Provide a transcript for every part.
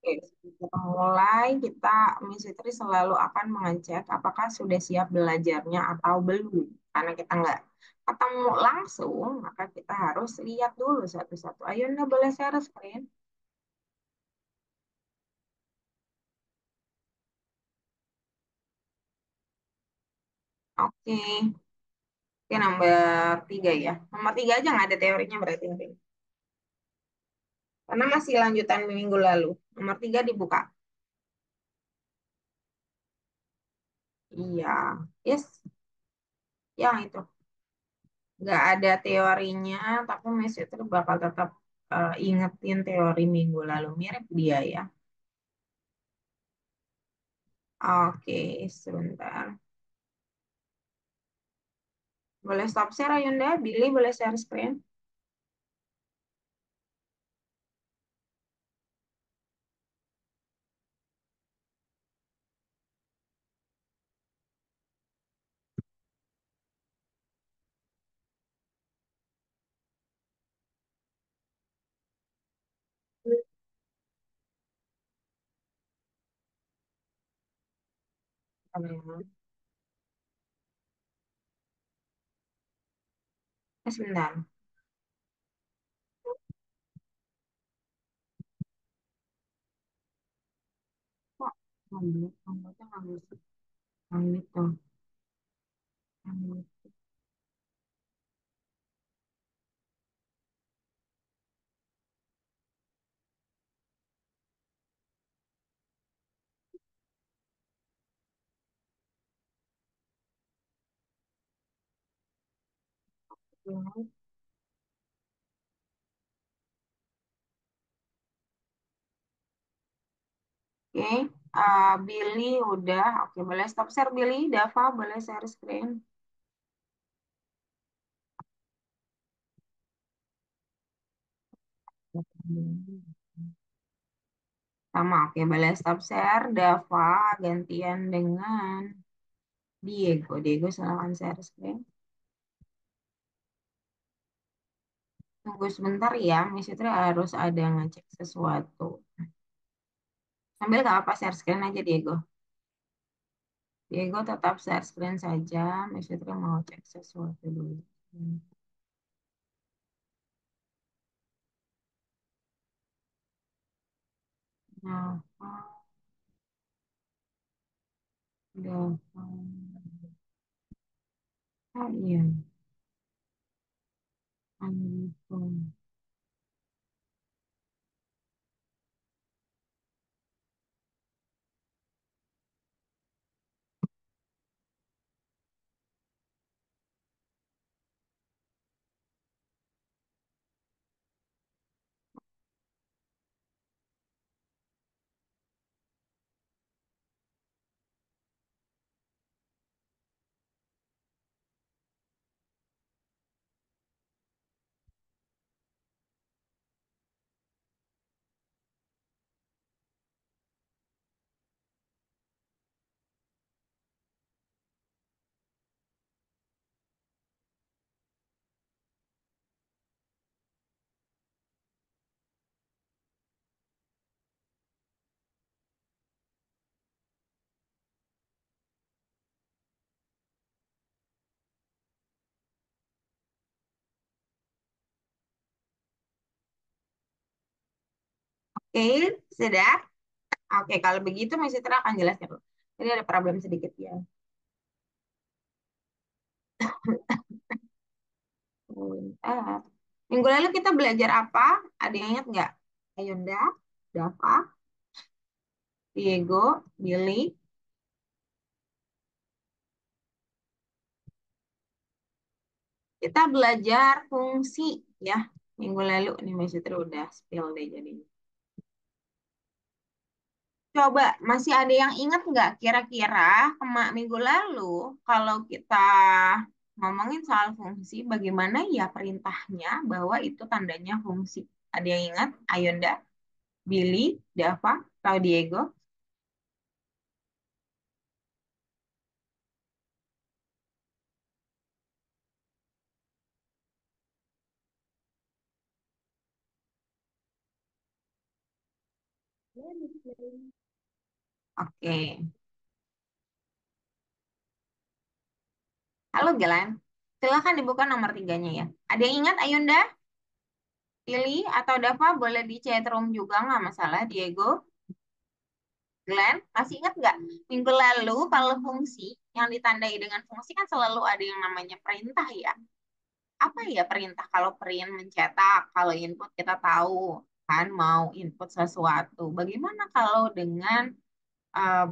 Oke, sebelum kita mulai, Miss Fitri selalu akan mengecek apakah sudah siap belajarnya atau belum. Karena kita nggak ketemu langsung, maka kita harus lihat dulu satu-satu. Ayo, Nda, boleh share screen? Oke, oke nomor 3 ya. Nomor 3 aja nggak ada teorinya berarti hari ini. Karena masih lanjutan minggu lalu. Nomor 3 dibuka. Iya, yes, yang itu. Nggak ada teorinya, tapi Miss itu bakal tetap ingetin teori minggu lalu. Mirip dia ya. Oke, sebentar. Boleh stop share, Ayunda? Billy boleh share screen? Sebentar. Kok ngambil? Ngambilnya ngambil sih. Ngambil tuh. Ngambil. Oke, Billy udah. Oke, boleh stop share Billy. Dava boleh share screen. Sama, oke, boleh stop share. Dava gantian dengan Diego. Diego silakan share screen. Tunggu sebentar ya, Miss Fitri harus ada ngecek sesuatu. Sambil gak apa share screen aja Diego. Diego tetap share screen saja. Miss Fitri mau cek sesuatu dulu. Nah, udah. Oh iya, iPhone. Oke, sudah. Oke, kalau begitu Miss Fitri akan jelaskan dulu. Jadi ada problem sedikit ya. Bentar. Minggu lalu kita belajar apa? Ada yang ingat nggak? Ayunda, Dava, Diego, Billy. Kita belajar fungsi ya. Minggu lalu nih Mas Fitri udah spill deh jadinya. Coba masih ada yang ingat nggak kira-kira minggu lalu kalau kita ngomongin soal fungsi, bagaimana ya perintahnya bahwa itu tandanya fungsi? Ada yang ingat? Ayunda, Billy, Dava, atau Diego? Oke. Halo Gilan. Silakan dibuka nomor tiganya ya. Ada yang ingat Ayunda? Pilih atau Dava boleh di chat room juga nggak masalah. Diego, Glenn, masih ingat nggak? Minggu lalu kalau fungsi yang ditandai dengan fungsi kan selalu ada yang namanya perintah ya. Apa ya perintah? Kalau print mencetak, kalau input kita tahu kan mau input sesuatu. Bagaimana kalau dengan eh,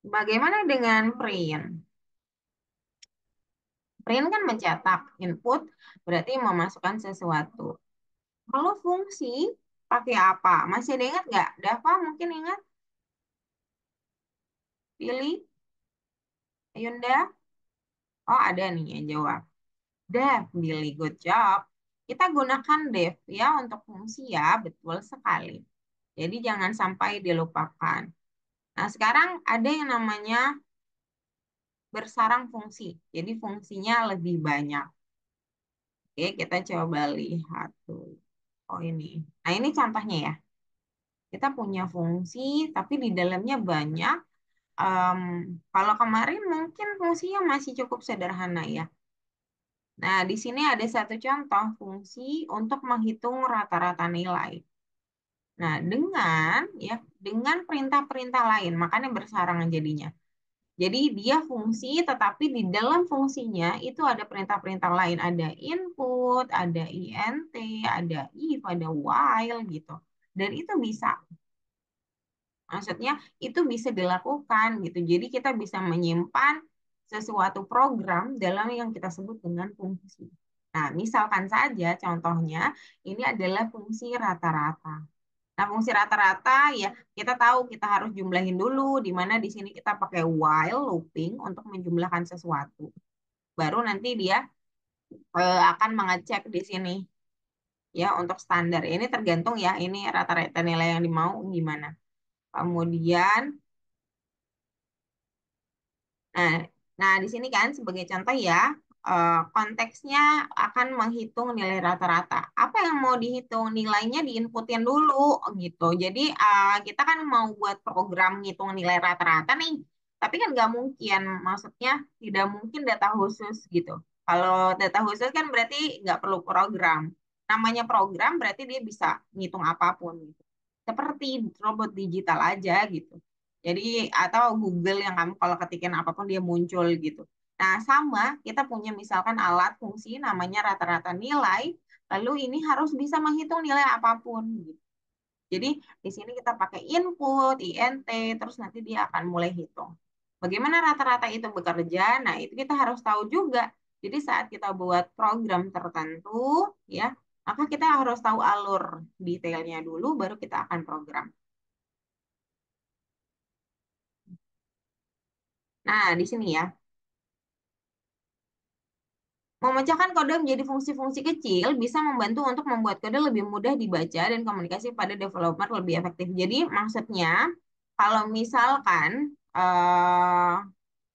bagaimana dengan print? Print kan mencetak, input berarti memasukkan sesuatu. Kalau fungsi pakai apa? Masih ada ingat nggak? Dava mungkin ingat? Pilih, Yunda. Oh ada nih yang jawab. Def, Billy, good job. Kita gunakan def ya untuk fungsi ya, betul sekali. Jadi jangan sampai dilupakan. Nah sekarang ada yang namanya bersarang fungsi. Jadi fungsinya lebih banyak. Oke, kita coba lihat tuh. Oh ini. Nah ini contohnya ya. Kita punya fungsi, tapi di dalamnya banyak. Em, Kalau kemarin mungkin fungsinya masih cukup sederhana ya. Nah, di sini ada satu contoh fungsi untuk menghitung rata-rata nilai. Nah, dengan perintah-perintah lain, makanya bersarangan jadinya. Jadi dia fungsi, tetapi di dalam fungsinya itu ada perintah-perintah lain. Ada input, ada int, ada if, ada while gitu. Dan itu bisa. Maksudnya itu bisa dilakukan gitu. Jadi kita bisa menyimpan sesuatu program dalam yang kita sebut dengan fungsi. Nah, misalkan saja contohnya ini adalah fungsi rata-rata. Nah, fungsi rata-rata ya kita tahu kita harus jumlahin dulu di mana di sini kita pakai while looping untuk menjumlahkan sesuatu. Baru nanti dia akan mengecek di sini ya untuk standar. Ini tergantung ya ini rata-rata nilai yang dimau gimana. Kemudian Nah, nah di sini kan sebagai contoh ya, konteksnya akan menghitung nilai rata-rata. Apa yang mau dihitung? Nilainya diinputin dulu gitu. Jadi kita kan mau buat program ngitung nilai rata-rata nih, tapi kan nggak mungkin, maksudnya tidak mungkin data khusus gitu. Kalau data khusus kan berarti nggak perlu program. Namanya program berarti dia bisa ngitung apapun gitu. Seperti robot digital aja gitu. Jadi atau Google yang kamu kalau ketikin apapun dia muncul gitu. Nah, sama kita punya misalkan alat fungsi namanya rata-rata nilai, lalu ini harus bisa menghitung nilai apapun gitu. Jadi di sini kita pakai input, int, terus nanti dia akan mulai hitung. Bagaimana rata-rata itu bekerja? Nah, itu kita harus tahu juga. Jadi saat kita buat program tertentu, ya, maka kita harus tahu alur detailnya dulu, baru kita akan program. Nah, di sini ya. Memecahkan kode menjadi fungsi-fungsi kecil bisa membantu untuk membuat kode lebih mudah dibaca dan komunikasi pada developer lebih efektif. Jadi maksudnya kalau misalkan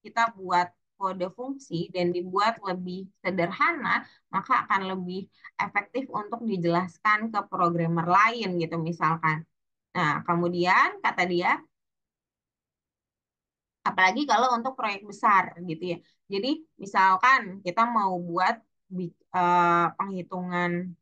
kita buat kode fungsi dan dibuat lebih sederhana, maka akan lebih efektif untuk dijelaskan ke programmer lain gitu misalkan. Nah, kemudian kata dia, apalagi kalau untuk proyek besar gitu ya. Jadi misalkan kita mau buat penghitungan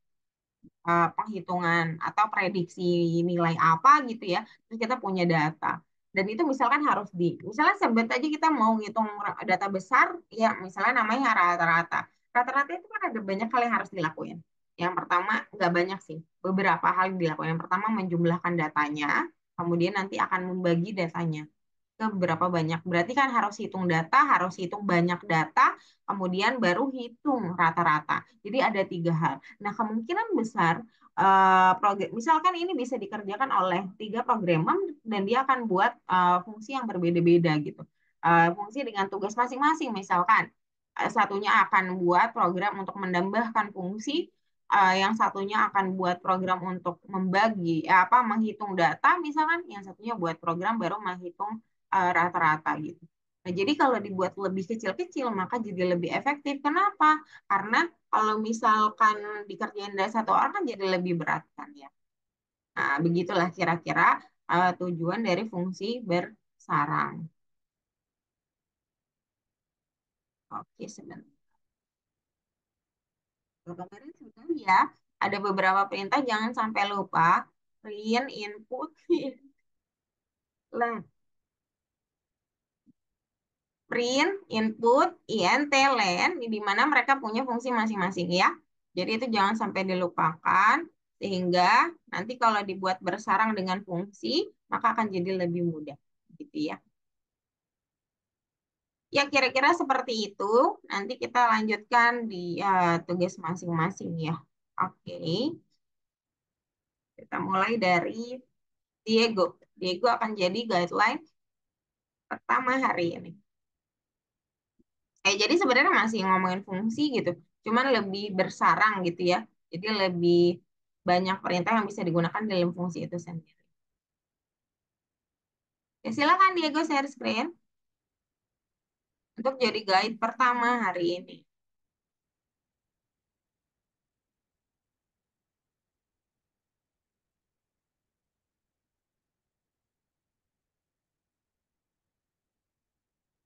penghitungan atau prediksi nilai apa gitu ya. Terus kita punya data. Dan itu misalkan harus misalnya sebut aja kita mau ngitung data besar, ya misalnya namanya rata-rata. Rata-rata itu kan ada banyak hal yang harus dilakuin. Yang pertama, nggak banyak sih, beberapa hal yang dilakukan. Yang pertama, menjumlahkan datanya, kemudian nanti akan membagi datanya ke berapa banyak. Berarti kan harus hitung data, harus hitung banyak data, kemudian baru hitung rata-rata. Jadi ada tiga hal. Nah, kemungkinan besar misalkan ini bisa dikerjakan oleh tiga programmer dan dia akan buat fungsi yang berbeda-beda gitu. Fungsi dengan tugas masing-masing misalkan satunya akan buat program untuk menambahkan fungsi, yang satunya akan buat program untuk membagi, apa menghitung data, misalkan yang satunya buat program baru menghitung rata-rata gitu. Nah, jadi kalau dibuat lebih kecil-kecil, maka jadi lebih efektif. Kenapa? Karena kalau misalkan dikerjain dari satu orang kan jadi lebih berat kan ya. Nah, begitulah kira-kira tujuan dari fungsi bersarang. Oke, sebentar. Kemarin sebenarnya ya, ada beberapa perintah jangan sampai lupa. Print, input, len, print, input, int, len, di mana mereka punya fungsi masing-masing ya. Jadi itu jangan sampai dilupakan, sehingga nanti kalau dibuat bersarang dengan fungsi, maka akan jadi lebih mudah. Gitu ya. Ya, kira-kira seperti itu. Nanti kita lanjutkan di tugas masing-masing ya. Oke, kita mulai dari Diego. Diego akan jadi guideline pertama hari ini. Jadi sebenarnya masih ngomongin fungsi gitu, cuman lebih bersarang gitu ya. Jadi lebih banyak perintah yang bisa digunakan dalam fungsi itu sendiri. Ya, silakan Diego share screen untuk jadi guide pertama hari ini.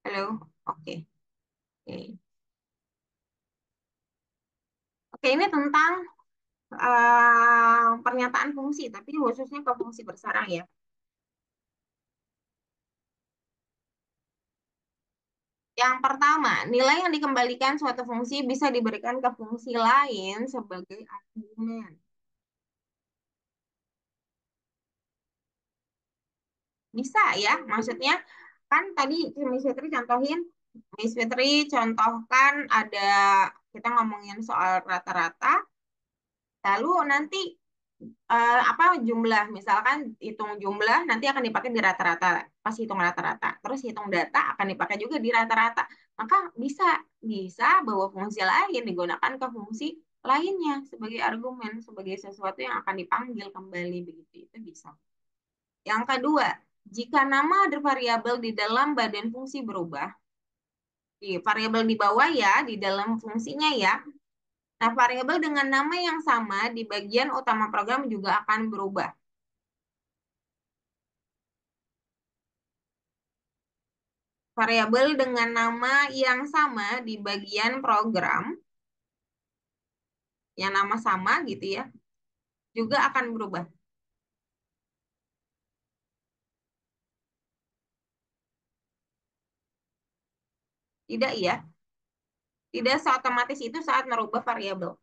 Halo, oke. Oke, oke, ini tentang pernyataan fungsi, tapi khususnya ke fungsi bersarang ya. Yang pertama, nilai yang dikembalikan suatu fungsi bisa diberikan ke fungsi lain sebagai argumen. Bisa ya, maksudnya kan tadi Miss Fitri contohin, Miss Fitri contohkan ada kita ngomongin soal rata-rata, lalu nanti apa jumlah, misalkan hitung jumlah nanti akan dipakai di rata-rata, pas hitung rata-rata, terus hitung data akan dipakai juga di rata-rata, maka bisa bisa bahwa fungsi lain digunakan ke fungsi lainnya sebagai argumen, sebagai sesuatu yang akan dipanggil kembali begitu, itu bisa. Yang kedua, jika nama ada variabel di dalam badan fungsi berubah, di variabel di bawah ya, di dalam fungsinya ya. Nah, variabel dengan nama yang sama di bagian utama program juga akan berubah. Variabel dengan nama yang sama di bagian program, yang nama sama gitu ya, juga akan berubah. Tidak ya, tidak seotomatis itu saat merubah variabel.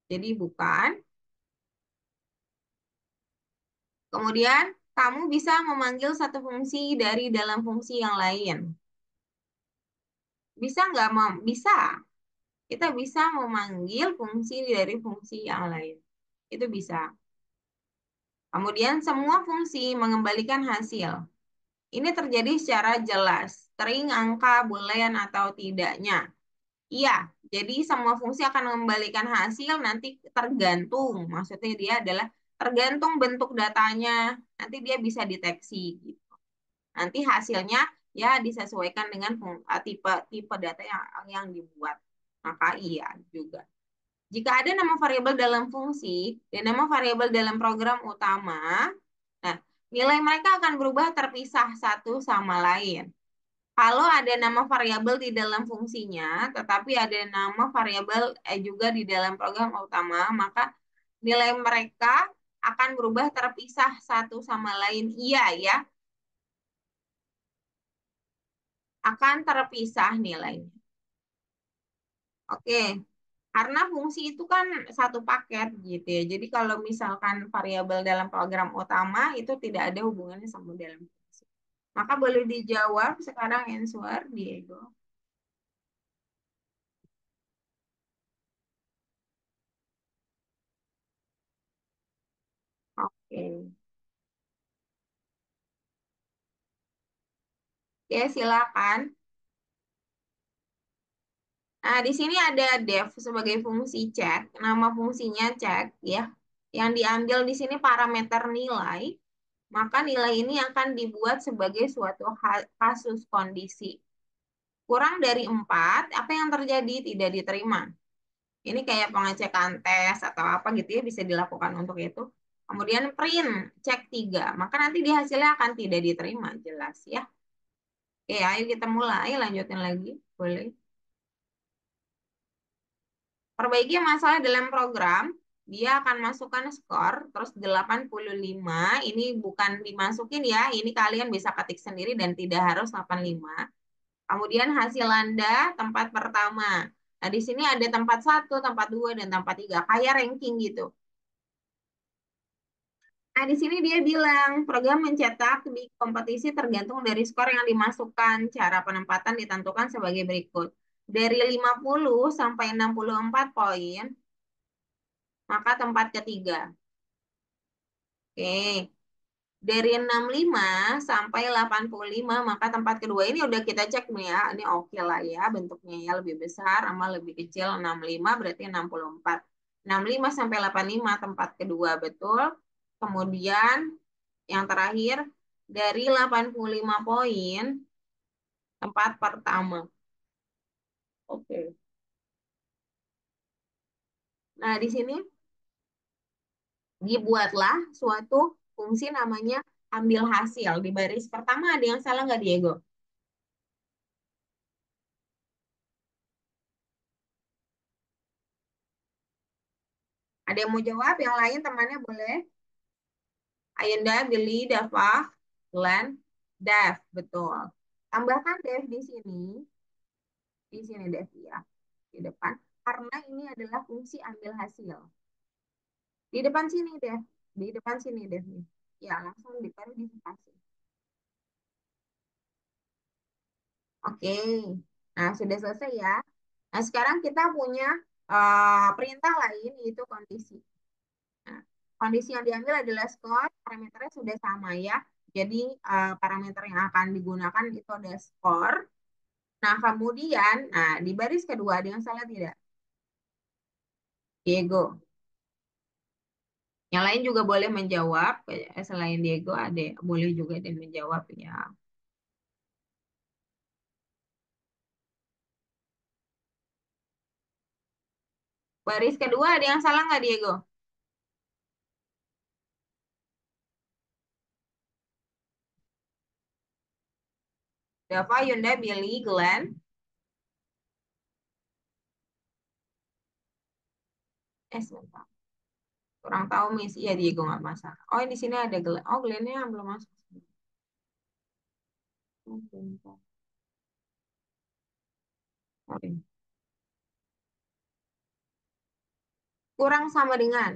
Jadi bukan. Kemudian, kamu bisa memanggil satu fungsi dari dalam fungsi yang lain. Bisa nggak, Mom? Bisa. Kita bisa memanggil fungsi dari fungsi yang lain. Itu bisa. Kemudian semua fungsi mengembalikan hasil. Ini terjadi secara jelas. String, angka, boolean, atau tidaknya. Iya, jadi semua fungsi akan mengembalikan hasil nanti tergantung. Maksudnya dia adalah tergantung bentuk datanya. Nanti dia bisa deteksi gitu. Nanti hasilnya ya disesuaikan dengan tipe tipe data yang dibuat. Maka iya juga. Jika ada nama variabel dalam fungsi dan nama variabel dalam program utama, nah, nilai mereka akan berubah terpisah satu sama lain. Kalau ada nama variabel di dalam fungsinya, tetapi ada nama variabel juga di dalam program utama, maka nilai mereka akan berubah terpisah satu sama lain. Iya ya, akan terpisah nilainya. Oke. Karena fungsi itu kan satu paket gitu ya. Jadi kalau misalkan variabel dalam program utama itu tidak ada hubungannya sama dalam fungsi. Maka boleh dijawab sekarang answer, Diego. Oke. Ya, silakan. Nah, di sini ada def sebagai fungsi cek. Nama fungsinya cek ya. Yang diambil di sini parameter nilai, maka nilai ini akan dibuat sebagai suatu kasus kondisi. Kurang dari 4, apa yang terjadi? Tidak diterima. Ini kayak pengecekan tes atau apa gitu ya, bisa dilakukan untuk itu. Kemudian print, cek 3, maka nanti di hasilnya akan tidak diterima, jelas ya. Oke, ayo kita mulai, lanjutin lagi. Boleh. Perbaiki masalah dalam program, dia akan masukkan skor, terus 85, ini bukan dimasukin ya, ini kalian bisa ketik sendiri dan tidak harus 85. Kemudian hasil Anda, tempat pertama. Nah, di sini ada tempat 1, tempat 2, dan tempat 3, kayak ranking gitu. Nah, di sini dia bilang, program mencetak di kompetisi tergantung dari skor yang dimasukkan. Cara penempatan ditentukan sebagai berikut. Dari 50 sampai 64 poin, maka tempat ketiga. Oke. Dari 65 sampai 85, maka tempat kedua ini udah kita cek nih ya. Ini oke lah ya, bentuknya ya lebih besar sama lebih kecil. 65 berarti 64. 65 sampai 85 tempat kedua betul. Kemudian yang terakhir dari 85 poin tempat pertama. Oke. Nah, di sini dibuatlah suatu fungsi namanya ambil hasil. Di baris pertama ada yang salah nggak, Diego? Ada yang mau jawab? Yang lain temannya boleh. Ayunda, Billy, Dava, Glenn, Dev, betul. Tambahkan Dev di sini Dev ya, di depan. Karena ini adalah fungsi ambil hasil. Di depan sini Dev, di depan sini Dev nih. Ya, langsung ditaruh di spasi. Oke, nah sudah selesai ya. Nah sekarang kita punya perintah lain yaitu kondisi. Nah, kondisi yang diambil adalah skor, parameternya sudah sama ya. Jadi parameter yang akan digunakan itu ada skor. Nah kemudian, nah di baris kedua ada yang salah tidak? Diego. Yang lain juga boleh menjawab. Selain Diego ada boleh juga dan menjawab ya. Baris kedua ada yang salah nggak Diego? Dava, Yunda, Billy, Glenn. Sebentar. Kurang tahu Miss. Iya Diego nggak masalah. Oh di sini ada Glenn. Oh Glennnya belum masuk. Oh, bentar. Oke. Kurang sama dengan.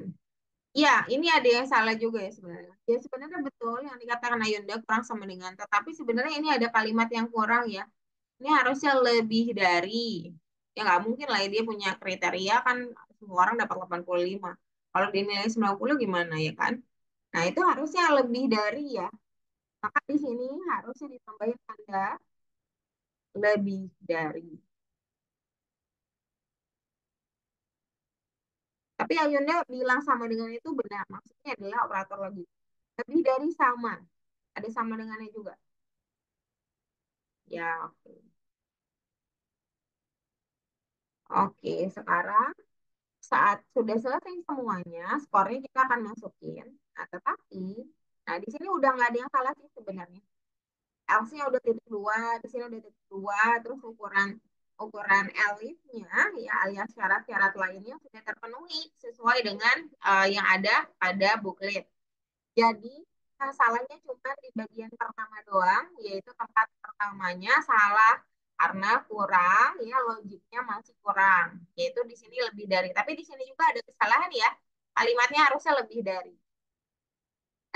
Ya, ini ada yang salah juga ya sebenarnya. Ya sebenarnya betul yang dikatakan Ayunda kurang sama dengan. Tetapi sebenarnya ini ada kalimat yang kurang ya. Ini harusnya lebih dari. Ya nggak mungkin lah ya, dia punya kriteria kan semua orang dapat 85. Kalau dinilai 90 gimana ya kan? Nah itu harusnya lebih dari ya. Maka di sini harusnya ditambahin tanda lebih dari. Tapi Ayunda bilang sama dengan itu benar. Maksudnya adalah operator logik. Lebih dari sama. Ada sama dengannya juga. Ya, oke. Oke, sekarang saat sudah selesai semuanya, skornya kita akan masukin. Nah, tetapi, nah di sini udah nggak ada yang salah sih sebenarnya. L-nya udah titik dua, di sini udah titik dua, terus ukuran ukuran elifnya ya alias syarat-syarat lainnya sudah terpenuhi sesuai dengan yang ada pada buklet. Jadi salahnya cuma di bagian pertama doang, yaitu tempat pertamanya salah karena kurang, ya logiknya masih kurang. Yaitu di sini lebih dari. Tapi di sini juga ada kesalahan ya. Kalimatnya harusnya lebih dari.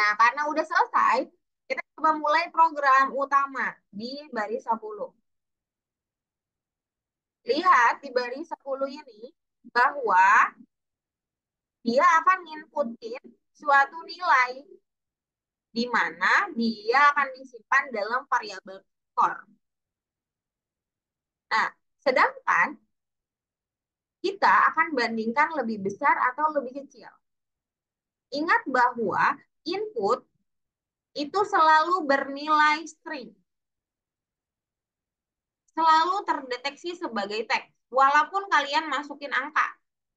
Nah, karena udah selesai, kita coba mulai program utama di baris 10. Lihat di baris 10 ini bahwa dia akan inputin suatu nilai di mana dia akan disimpan dalam variabel skor. Nah, sedangkan kita akan bandingkan lebih besar atau lebih kecil. Ingat bahwa input itu selalu bernilai string, selalu terdeteksi sebagai teks, walaupun kalian masukin angka.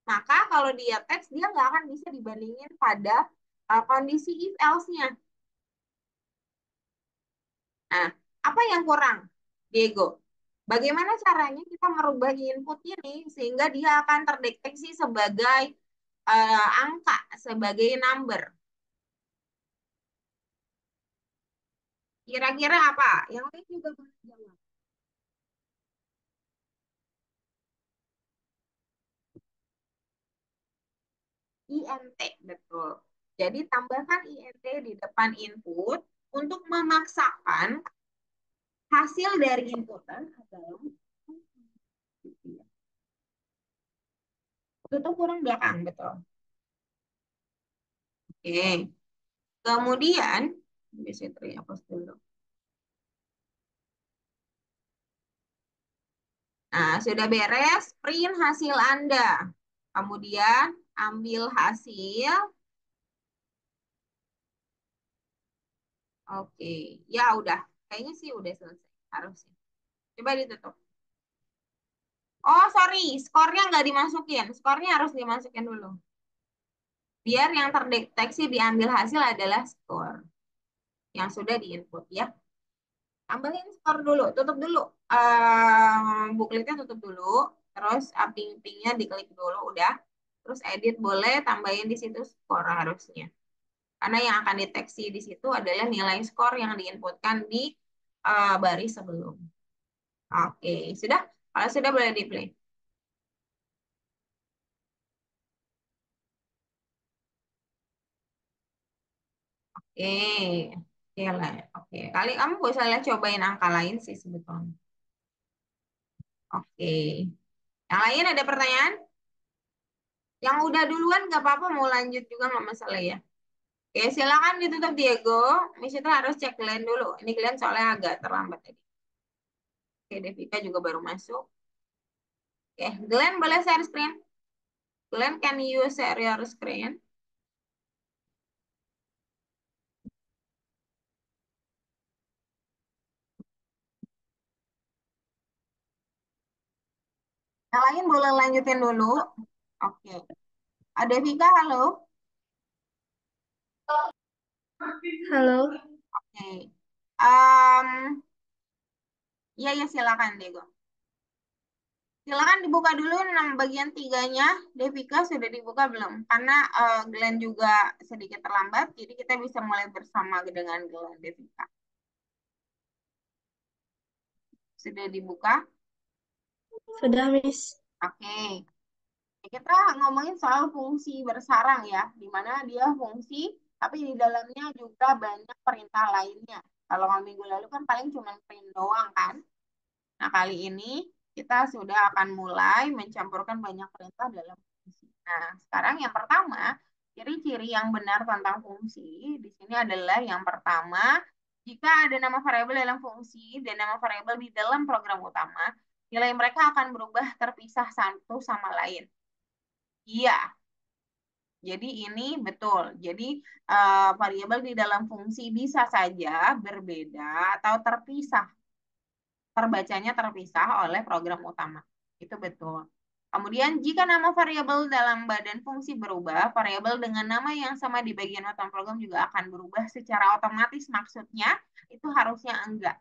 Maka kalau dia teks, dia nggak akan bisa dibandingin pada kondisi if else-nya. Nah, apa yang kurang, Diego? Bagaimana caranya kita merubah input ini sehingga dia akan terdeteksi sebagai angka, sebagai number? Kira-kira apa? Yang lain juga boleh jawab. INT, betul. Jadi tambahkan INT di depan input untuk memaksakan hasil dari inputan adalah gitu ya. Tutup kurung belakang, betul. Oke. Kemudian, bisa hapus dulu. Nah, sudah beres, print hasil Anda. Kemudian ambil hasil. Oke, ya udah. Kayaknya sih udah selesai. Harusnya. Coba ditutup. Oh, sorry. Skornya nggak dimasukin. Skornya harus dimasukin dulu. Biar yang terdeteksi diambil hasil adalah skor yang sudah diinput ya. Tambahin skor dulu. Tutup dulu. Bookletnya tutup dulu. Terus ping-pingnya diklik dulu. Udah. Terus edit boleh. Tambahin di situ skor harusnya. Karena yang akan deteksi di situ adalah nilai skor yang diinputkan di baris sebelum. Oke, sudah? Kalau sudah boleh di play. Oke, oke lah. Oke, kali kamu gak usah lihat cobain angka lain sih sebetulnya. Oke, yang lain ada pertanyaan? Yang udah duluan gak apa-apa, mau lanjut juga nggak masalah ya. Oke, silakan ditutup Diego. Miss itu harus cek Glenn dulu. Ini Glenn soalnya agak terlambat tadi. Oke, Devika juga baru masuk. Oke, Glenn boleh share screen? Glenn, can you share your screen? Yang lain boleh lanjutin dulu. Oke. Ada Vika, halo. Halo, Oke. Um, iya, ya silakan Diego. Silakan dibuka dulu bagian tiganya. Devika sudah dibuka belum? Karena Glenn juga sedikit terlambat, jadi kita bisa mulai bersama dengan Glenn Devika. Sudah dibuka? sudah Miss. Oke. Kita ngomongin soal fungsi bersarang ya, di mana dia fungsi, tapi di dalamnya juga banyak perintah lainnya. Kalau minggu lalu kan paling cuma print doang kan. Nah, kali ini kita sudah akan mulai mencampurkan banyak perintah dalam fungsi. Nah, sekarang yang pertama, ciri-ciri yang benar tentang fungsi di sini adalah yang pertama, jika ada nama variabel dalam fungsi dan nama variabel di dalam program utama, nilai mereka akan berubah terpisah satu sama lain. Iya, jadi ini betul. Jadi variabel di dalam fungsi bisa saja berbeda atau terpisah, terbacanya terpisah oleh program utama. Itu betul. Kemudian jika nama variabel dalam badan fungsi berubah, variabel dengan nama yang sama di bagian utama program juga akan berubah secara otomatis. Maksudnya itu harusnya enggak.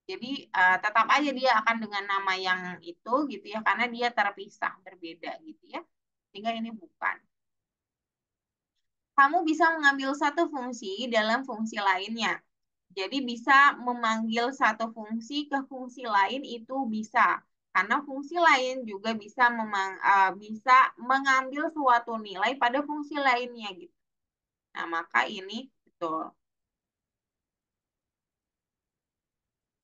Jadi tetap aja dia akan dengan nama yang itu gitu ya, karena dia terpisah, berbeda gitu ya. Sehingga ini bukan. Kamu bisa mengambil satu fungsi dalam fungsi lainnya. Jadi bisa memanggil satu fungsi ke fungsi lain itu bisa. Karena fungsi lain juga bisa bisa mengambil suatu nilai pada fungsi lainnya gitu. Nah, maka ini betul.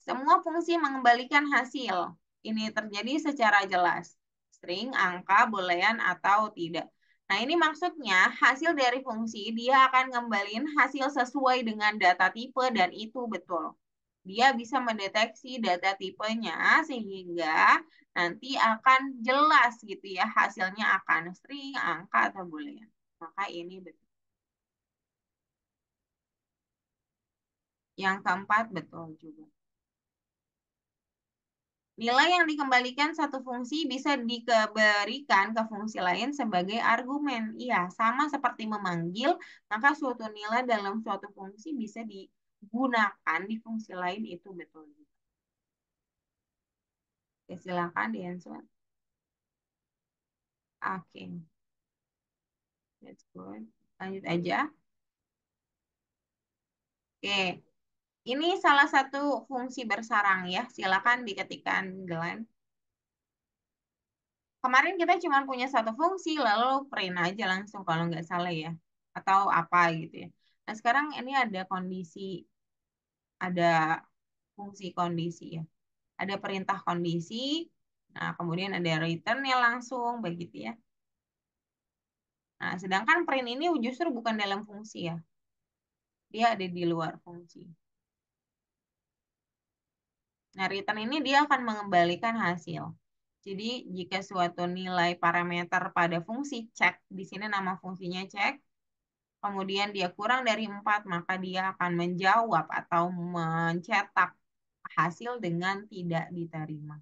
Semua fungsi mengembalikan hasil. Ini terjadi secara jelas. String, angka, boolean, atau tidak. Nah, ini maksudnya hasil dari fungsi dia akan ngembaliin hasil sesuai dengan data tipe dan itu betul. Dia bisa mendeteksi data tipenya sehingga nanti akan jelas gitu ya, hasilnya akan string, angka, atau boolean. Maka ini betul. Yang keempat betul juga. Nilai yang dikembalikan satu fungsi bisa diberikan ke fungsi lain sebagai argumen. Iya, sama seperti memanggil, maka suatu nilai dalam suatu fungsi bisa digunakan di fungsi lain, itu betul juga. Oke, silakan di answer. Oke, that's good. Lanjut aja. Oke, ini salah satu fungsi bersarang ya. Silakan diketikkan, Glenn. Kemarin kita cuma punya satu fungsi, lalu print aja langsung kalau nggak salah ya. Atau apa gitu ya. Nah, sekarang ini ada kondisi, ada fungsi kondisi ya. Ada perintah kondisi, nah kemudian ada returnnya langsung, begitu ya. Nah, sedangkan print ini justru bukan dalam fungsi ya. Dia ada di luar fungsi. Nah, return ini dia akan mengembalikan hasil. Jadi, jika suatu nilai parameter pada fungsi cek, di sini nama fungsinya cek, kemudian dia kurang dari 4, maka dia akan menjawab atau mencetak hasil dengan tidak diterima.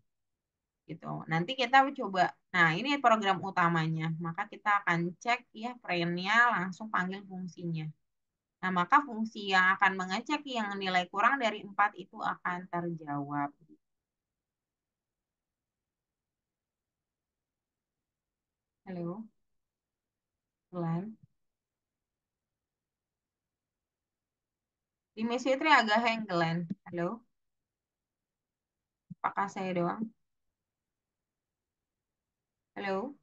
Gitu. Nanti kita coba, nah ini program utamanya, maka kita akan cek ya printnya, langsung panggil fungsinya. Nah, maka fungsi yang akan mengecek yang nilai kurang dari 4 itu akan terjawab. Halo, Glenn. Di Miss Fitri agak hang, Glenn. Halo, apakah saya doang? Halo,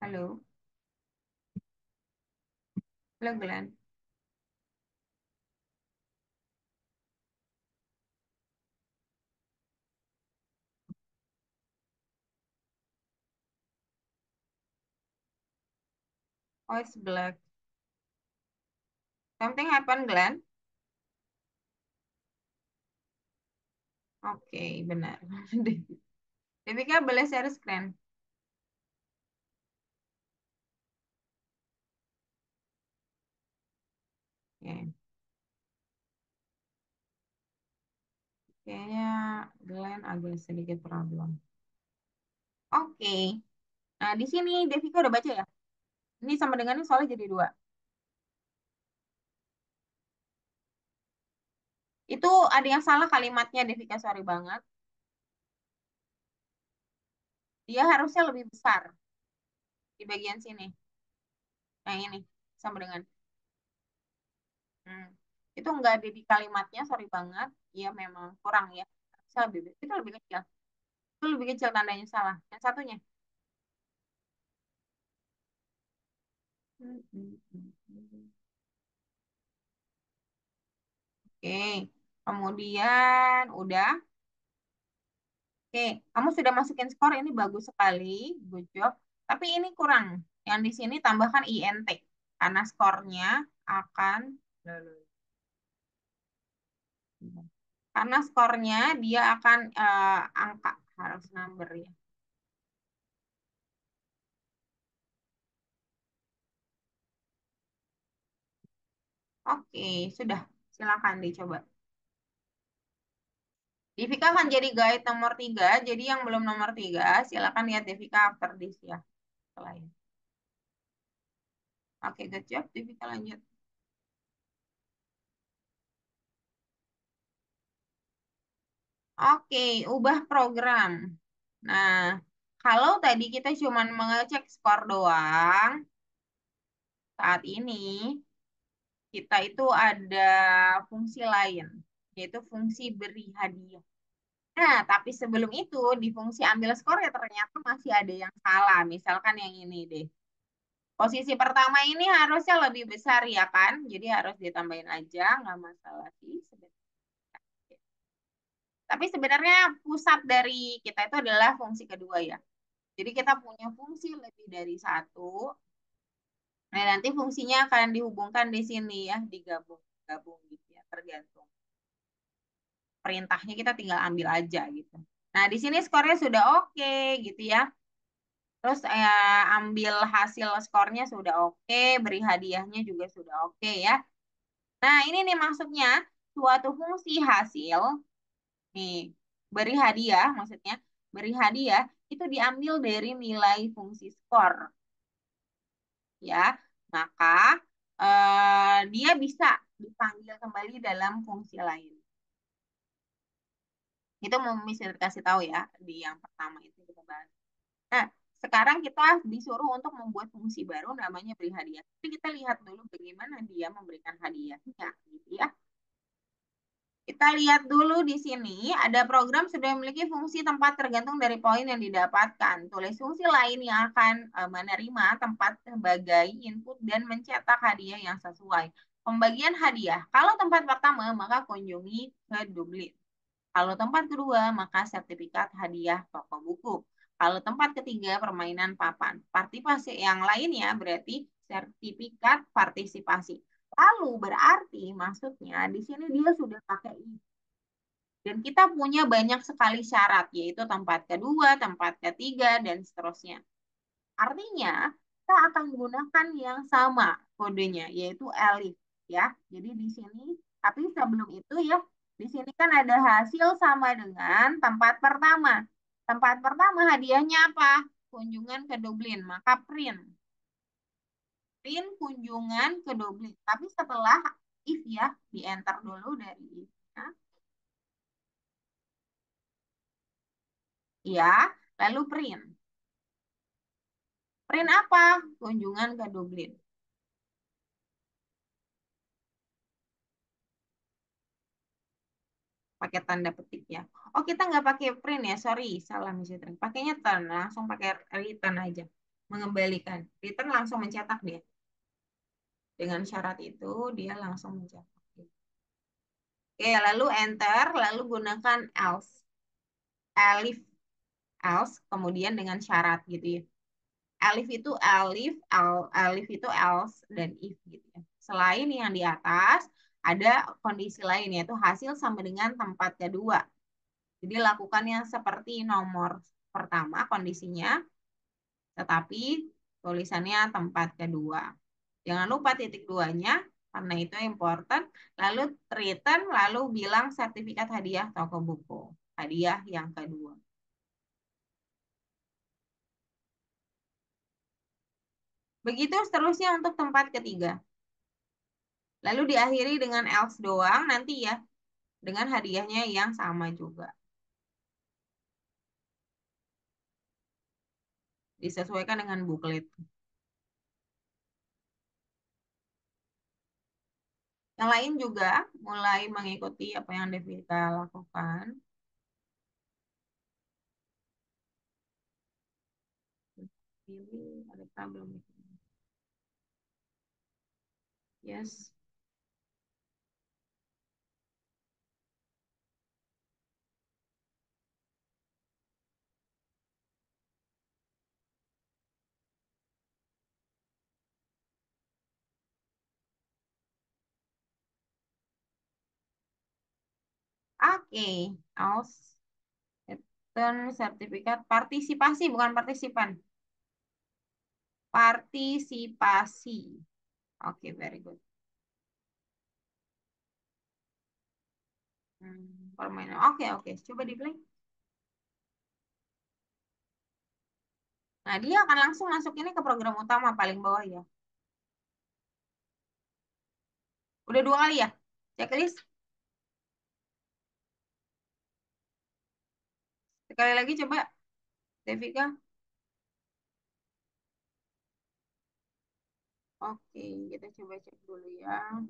halo, halo, Glenn. Oh, it's black. Something happened, Glenn? Oke, benar. Devika boleh share screen? Oke. Kayaknya Glenn agak sedikit problem. Oke. Nah, di sini Devika udah baca ya? Ini sama dengan ini soalnya jadi dua. Itu ada yang salah kalimatnya, Devika, sorry banget. Dia harusnya lebih besar di bagian sini. Nah, ini sama dengan. Hmm. Itu nggak ada di kalimatnya, sorry banget. Iya, memang kurang ya. Harusnya lebih, itu lebih kecil. Itu lebih kecil tandanya salah. Yang satunya. Oke. Kemudian udah. Oke, kamu sudah masukin skor, ini bagus sekali, good job. Tapi ini kurang. Yang di sini tambahkan INT karena skornya akan karena skornya dia akan angka, harus number ya. Oke, sudah. Silakan dicoba. Devika akan jadi guide nomor 3. Jadi yang belum nomor 3, silakan lihat Devika after this ya. Setelah ini. Oke, good job. Devika lanjut. Oke, ubah program. Nah, kalau tadi kita cuma mengecek skor doang, saat ini kita itu ada fungsi lain, yaitu fungsi beri hadiah. Nah, tapi sebelum itu di fungsi ambil skor ya ternyata masih ada yang salah. Misalkan yang ini deh. Posisi pertama ini harusnya lebih besar ya kan? Jadi harus ditambahin aja, nggak masalah sih sebenarnya. Tapi sebenarnya pusat dari kita itu adalah fungsi kedua ya. Jadi kita punya fungsi lebih dari satu. Nah, nanti fungsinya akan dihubungkan di sini ya, digabung, gabung gitu ya, tergantung. Perintahnya kita tinggal ambil aja gitu. Nah, di sini skornya sudah oke gitu ya. Terus ambil hasil skornya sudah oke, beri hadiahnya juga sudah oke ya. Nah, ini nih maksudnya suatu fungsi hasil nih beri hadiah maksudnya beri hadiah itu diambil dari nilai fungsi skor ya. Maka dia bisa dipanggil kembali dalam fungsi lain. Itu mau bisa dikasih tahu ya di yang pertama itu kita bahas. Nah, sekarang kita disuruh untuk membuat fungsi baru namanya beri hadiah. Tapi kita lihat dulu bagaimana dia memberikan hadiahnya, gitu ya. Kita lihat dulu di sini ada program sudah memiliki fungsi tempat tergantung dari poin yang didapatkan. Tulis fungsi lain yang akan menerima tempat sebagai input dan mencetak hadiah yang sesuai. Pembagian hadiah. Kalau tempat pertama, maka kunjungi ke duplik. Kalau tempat kedua, maka sertifikat hadiah toko buku. Kalau tempat ketiga, permainan papan. Partisipasi yang lainnya berarti sertifikat partisipasi. Lalu berarti maksudnya di sini dia sudah pakai ini. Dan kita punya banyak sekali syarat, yaitu tempat kedua, tempat ketiga, dan seterusnya. Artinya, kita akan menggunakan yang sama kodenya, yaitu elif. Ya, jadi di sini, tapi sebelum itu ya, di sini kan ada hasil sama dengan tempat pertama. Tempat pertama hadiahnya apa? Kunjungan ke Dublin, maka print. Print kunjungan ke Dublin. Tapi setelah if ya, di enter dulu dari if. Ya, lalu print. Print apa? Kunjungan ke Dublin. Pakai tanda petik ya. Oh, kita nggak pakai print ya, sorry, salah misalnya. Pakainya turn, langsung pakai return aja. Mengembalikan. Return langsung mencetak dia. Dengan syarat itu, dia langsung mencetak. Oke, lalu enter, lalu gunakan else. Elif, else, kemudian dengan syarat gitu ya. Elif itu elif, elif itu else, dan if gitu ya. Selain yang di atas, ada kondisi lain yaitu hasil sama dengan tempat kedua. Jadi lakukan yang seperti nomor pertama kondisinya, tetapi tulisannya tempat kedua. Jangan lupa titik duanya, karena itu important. Lalu return, lalu bilang sertifikat hadiah toko buku. Hadiah yang kedua. Begitu seterusnya untuk tempat ketiga. Lalu diakhiri dengan else doang nanti ya, dengan hadiahnya yang sama juga. Disesuaikan dengan booklet. Yang lain juga mulai mengikuti apa yang Devika lakukan. Ini ada problem. Yes. Oke. Aus. Return sertifikat partisipasi, bukan partisipan. Partisipasi. Oke, very good. Permainan. Oke, oke. Coba di play. Nah, dia akan langsung masuk ini ke program utama paling bawah ya. Udah dua kali ya? Checklist. Sekali lagi coba, Devika. Oke, kita coba cek dulu ya.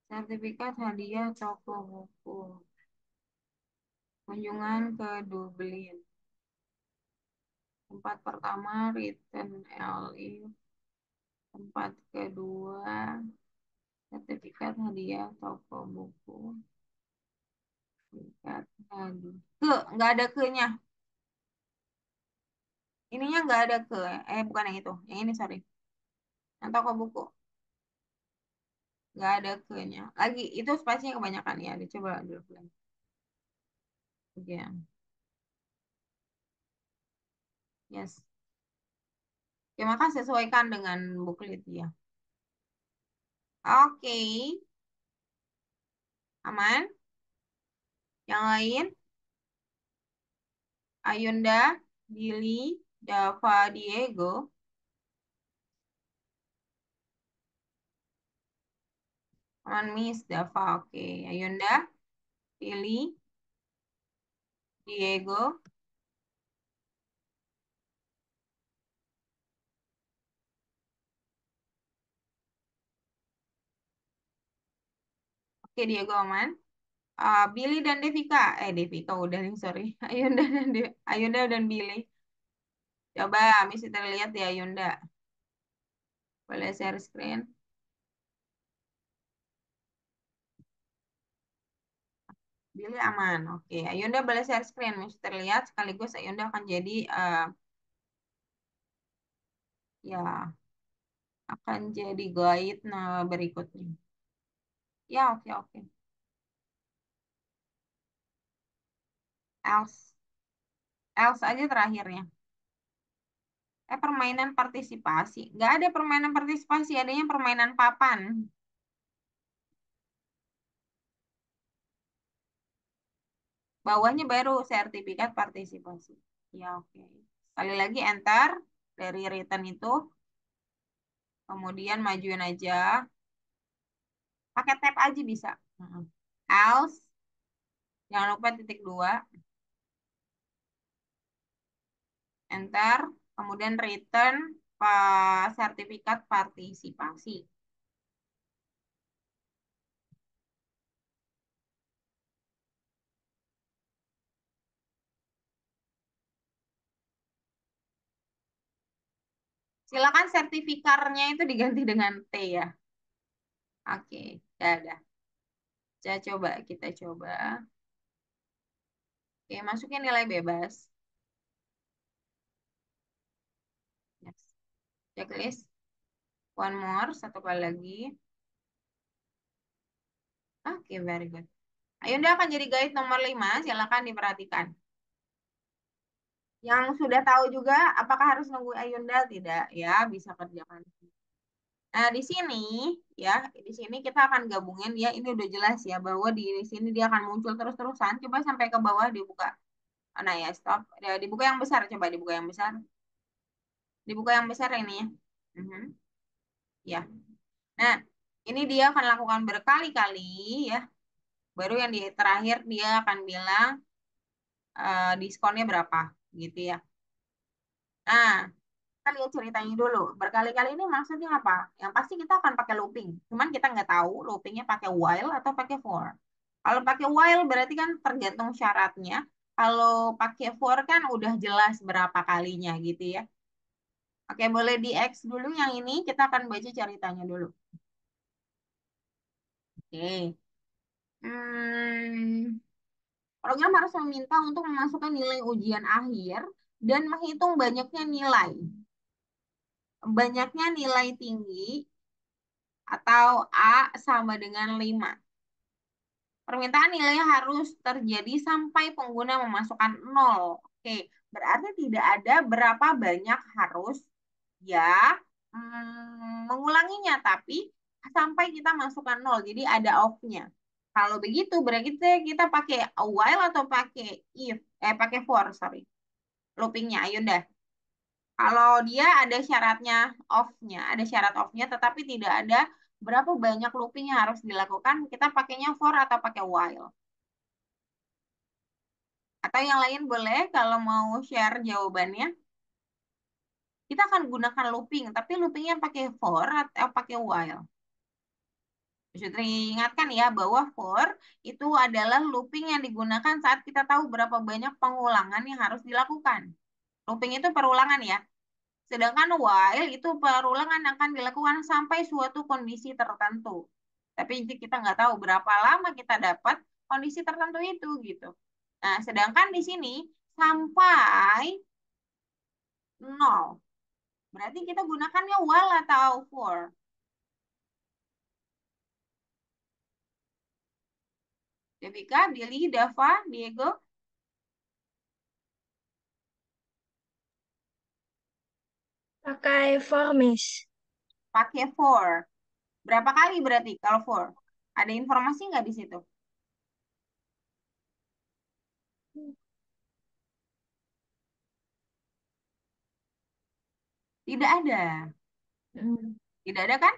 Sertifikat hadiah toko buku. Kunjungan ke Dublin. Tempat pertama, Return LI. Tempat kedua, sertifikat hadiah toko buku. Sertifikat hadiah. Nggak ada ke-nya. Ininya nggak ada ke. Bukan yang itu. Yang ini, sorry. Yang toko buku. Nggak ada ke-nya. Lagi, itu spasinya kebanyakan ya. Coba dulu. Oke, yes. Oke, maka sesuaikan dengan buklet ya. Oke, aman. Yang lain, Ayunda, Billy, Dava, Diego. Aman, Miss Dava. Oke, Ayunda, Billy, Diego. Oke, Diego aman. Billy dan Devika. Devika udah nih, sorry. Ayunda dan Billy. Coba, Miss kita lihat ya, Ayunda. Boleh share screen. Billy aman. Oke, Ayunda boleh share screen. Miss terlihat sekaligus Ayunda akan jadi ya akan jadi guide nah berikutnya. Ya, oke oke. Else, else aja terakhirnya. Permainan partisipasi. Nggak ada permainan partisipasi, adanya permainan papan. Bawahnya baru sertifikat partisipasi. Ya, oke. Sekali lagi enter dari written itu, kemudian majuin aja. Pakai tab aja bisa. Else, jangan lupa titik dua, enter, kemudian return sertifikat partisipasi. Silakan sertifikarnya itu diganti dengan T ya. Oke, udah. Kita coba. Oke, masukin nilai bebas. Yes. Checklist. One more, satu kali lagi. Oke, very good. Ayunda akan jadi guide nomor 5, silakan diperhatikan. Yang sudah tahu juga, apakah harus nunggu Ayunda? Tidak, ya, bisa kerjakan. Nah, ya, di sini kita akan gabungin ya. Ini udah jelas ya bahwa di sini dia akan muncul terus-terusan. Coba sampai ke bawah dibuka. Nah ya, stop. Dibuka yang besar, coba dibuka yang besar. Dibuka yang besar ini ya. Mhm. Ya. Nah, ini dia akan lakukan berkali-kali ya. Baru yang di terakhir dia akan bilang diskonnya berapa gitu ya. Nah, kita lihat ceritanya dulu. Berkali-kali ini maksudnya apa? Yang pasti kita akan pakai looping. Cuman kita nggak tahu loopingnya pakai while atau pakai for. Kalau pakai while berarti kan tergantung syaratnya. Kalau pakai for kan udah jelas berapa kalinya gitu ya. Oke, boleh di X dulu yang ini. Kita akan baca ceritanya dulu. Oke. Hmm, program harus meminta untuk memasukkan nilai ujian akhir dan menghitung banyaknya nilai. Banyaknya nilai tinggi atau A sama dengan 5. Permintaan nilai harus terjadi sampai pengguna memasukkan 0. Oke, berarti tidak ada berapa banyak harus ya mengulanginya, tapi sampai kita masukkan 0. Jadi ada off-nya. Kalau begitu berarti kita pakai while atau pakai if, pakai for, sorry. Loopingnya, ayo dah. Kalau dia ada syaratnya off-nya, ada syarat off-nya, tetapi tidak ada berapa banyak looping yang harus dilakukan, kita pakainya for atau pakai while. Atau yang lain boleh kalau mau share jawabannya. Kita akan gunakan looping, tapi loopingnya pakai for atau pakai while. Bisa diingatkan ya bahwa for itu adalah looping yang digunakan saat kita tahu berapa banyak pengulangan yang harus dilakukan. Looping itu perulangan ya. Sedangkan while itu perulangan akan dilakukan sampai suatu kondisi tertentu. Tapi kita nggak tahu berapa lama kita dapat kondisi tertentu itu gitu. Nah, sedangkan di sini sampai 0. Berarti kita gunakannya while atau for. Devika, Billy, Dava, Diego, Pakai formis. pakai for. Berapa kali berarti kalau for? Ada informasi nggak di situ? Tidak ada. Hmm. Tidak ada kan?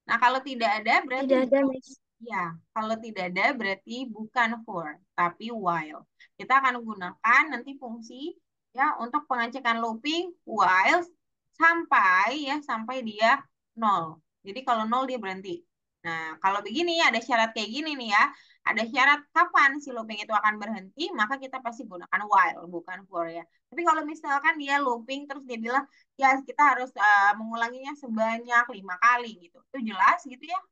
Nah, kalau tidak ada berarti Tidak ada, bukan. Miss. Ya, kalau tidak ada berarti bukan for, tapi while. Kita akan gunakan nanti fungsi ya untuk pengecekan looping while sampai dia nol. Jadi kalau nol dia berhenti. Nah, kalau begini ada syarat kayak gini nih ya. Ada syarat kapan si looping itu akan berhenti, maka kita pasti gunakan while, bukan for ya. Tapi kalau misalkan dia looping terus dia bilang, ya kita harus mengulanginya sebanyak 5 kali gitu. Itu jelas gitu ya.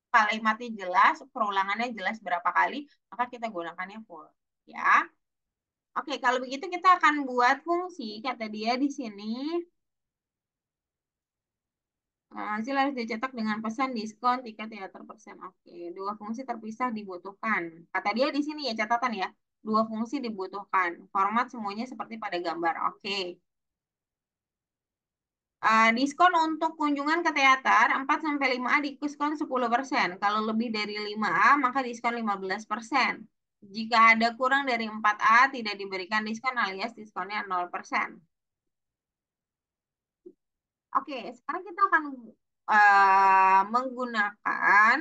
Kalimatnya jelas, perulangannya jelas berapa kali, maka kita gunakannya for. Ya. Oke, kalau begitu kita akan buat fungsi, kata dia di sini, hasil harus dicetak dengan pesan diskon tiket teater persen. Oke, dua fungsi terpisah dibutuhkan. Kata dia di sini ya catatan ya, dua fungsi dibutuhkan. Format semuanya seperti pada gambar. Oke. Diskon untuk kunjungan ke teater 4-5A diskon 10%. Kalau lebih dari 5A maka diskon 15%. Jika ada kurang dari 4A tidak diberikan diskon alias diskonnya 0%. Oke, sekarang kita akan menggunakan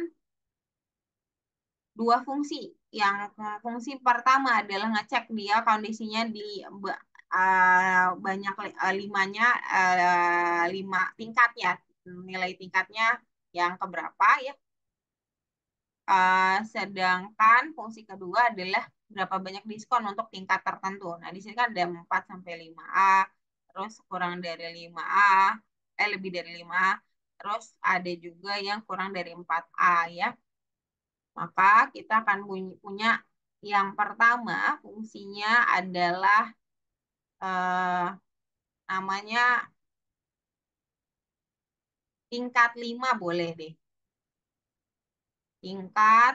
dua fungsi. Yang fungsi pertama adalah ngecek dia kondisinya di banyak limanya, 5 tingkat ya, nilai tingkatnya yang keberapa ya. Sedangkan fungsi kedua adalah berapa banyak diskon untuk tingkat tertentu. Nah, di sini kan ada 4-5A, terus kurang dari 5A, lebih dari 5A, terus ada juga yang kurang dari 4A ya. Maka kita akan punya yang pertama fungsinya adalah eh, namanya tingkat 5 boleh deh. Tingkat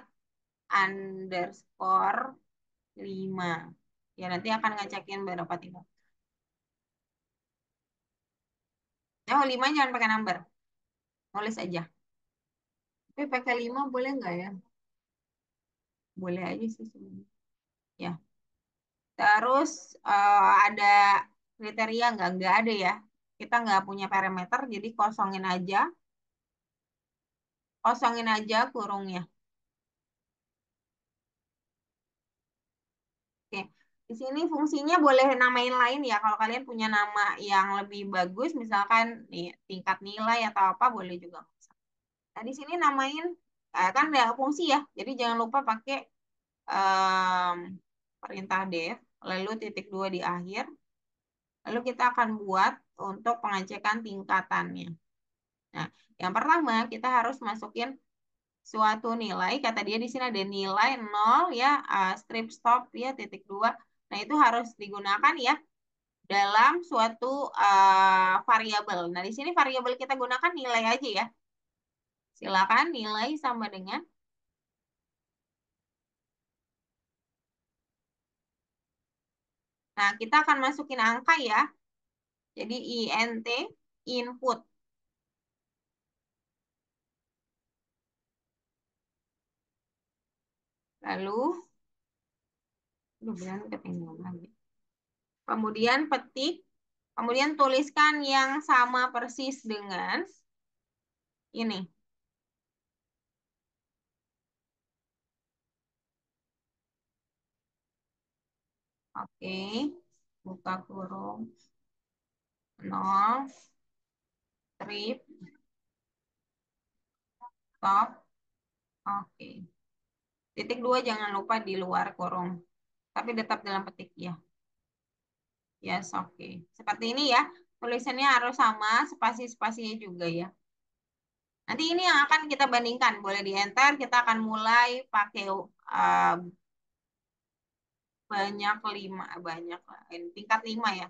underscore 5. Ya nanti akan ngecekin berapa tingkat. Oh 5 jangan pakai number. Nulis aja. Tapi pakai 5 boleh nggak ya? Boleh aja sih sebenarnya. Ya. Terus ada kriteria nggak? Nggak ada ya. Kita nggak punya parameter, jadi kosongin aja. Kosongin aja kurungnya. Oke. Di sini fungsinya boleh namain lain ya. Kalau kalian punya nama yang lebih bagus, misalkan nih, tingkat nilai atau apa, boleh juga. Nah, di sini namain, kan ada fungsi ya. Jadi jangan lupa pakai em, perintah def, lalu titik dua di akhir. Lalu kita akan buat untuk pengecekan tingkatannya. Nah, yang pertama kita harus masukin suatu nilai. Kata dia di sini ada nilai nol ya, strip stop ya, titik dua. Nah, itu harus digunakan ya dalam suatu variabel. Nah, di sini variabel kita gunakan nilai aja ya. Silakan nilai sama dengan. Nah, kita akan masukin angka ya. Jadi int input. Lalu, beneran ketinggalan lagi. Kemudian petik, kemudian tuliskan yang sama persis dengan ini. Oke, buka kurung, nol, strip, stop, oke. Titik dua jangan lupa di luar kurung, tapi tetap dalam petik ya. Yes, oke. Seperti ini ya, tulisannya harus sama, spasi-spasinya juga ya. Nanti ini yang akan kita bandingkan, boleh di enter, kita akan mulai pakai banyak lima, banyak tingkat 5 ya.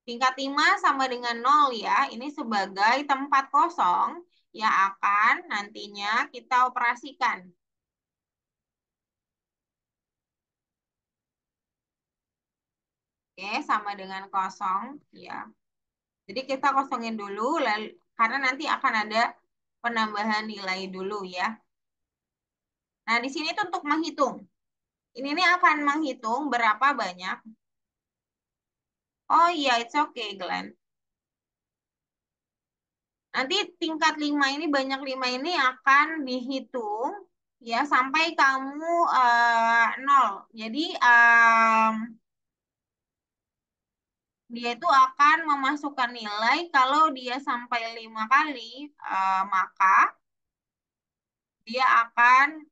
Tingkat 5 sama dengan nol ya. Ini sebagai tempat kosong yang akan nantinya kita operasikan. Oke, sama dengan kosong, ya. Jadi kita kosongin dulu, lalu, karena nanti akan ada penambahan nilai dulu ya. Nah, di sini tuh untuk menghitung. Ini nih akan menghitung berapa banyak. Oh iya, it's okay, Glenn. Nanti tingkat 5 ini, banyak 5 ini akan dihitung ya sampai kamu nol. Jadi dia itu akan memasukkan nilai kalau dia sampai 5 kali, maka dia akan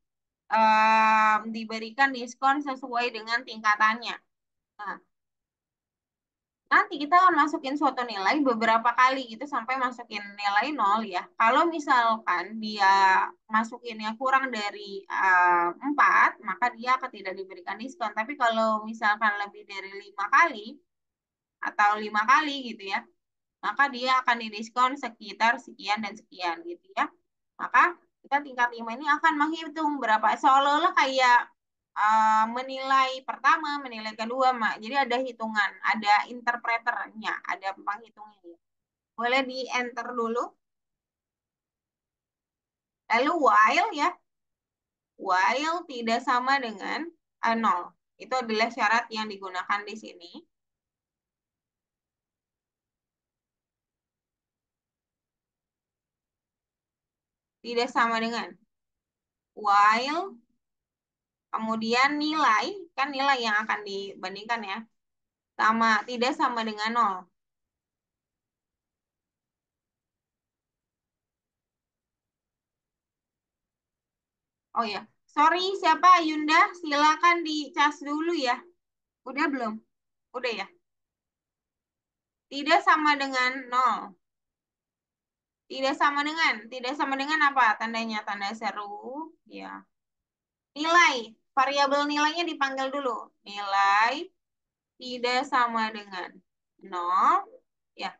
diberikan diskon sesuai dengan tingkatannya. Nah, nanti kita akan masukin suatu nilai beberapa kali gitu sampai masukin nilai nol ya. Kalau misalkan dia masukinnya kurang dari 4, maka dia akan tidak diberikan diskon. Tapi kalau misalkan lebih dari 5 kali atau 5 kali gitu ya, maka dia akan didiskon sekitar sekian dan sekian gitu ya. Maka kita tingkat 5 ini akan menghitung berapa, seolah-olah kayak menilai pertama, menilai kedua, Mak. Jadi ada hitungan, ada interpreternya, ada penghitungnya. Boleh di enter dulu. Lalu while ya, while tidak sama dengan 0. Itu adalah syarat yang digunakan di sini. Tidak sama dengan while, kemudian nilai, kan nilai yang akan dibandingkan ya, sama tidak sama dengan 0. Oh ya, sorry, siapa Yunda? Silakan dicas dulu ya. Udah belum? Udah ya. Tidak sama dengan 0. Tidak sama dengan apa? Tandanya tanda seru. Ya. Nilai, variabel nilainya dipanggil dulu. Nilai tidak sama dengan 0. Ya.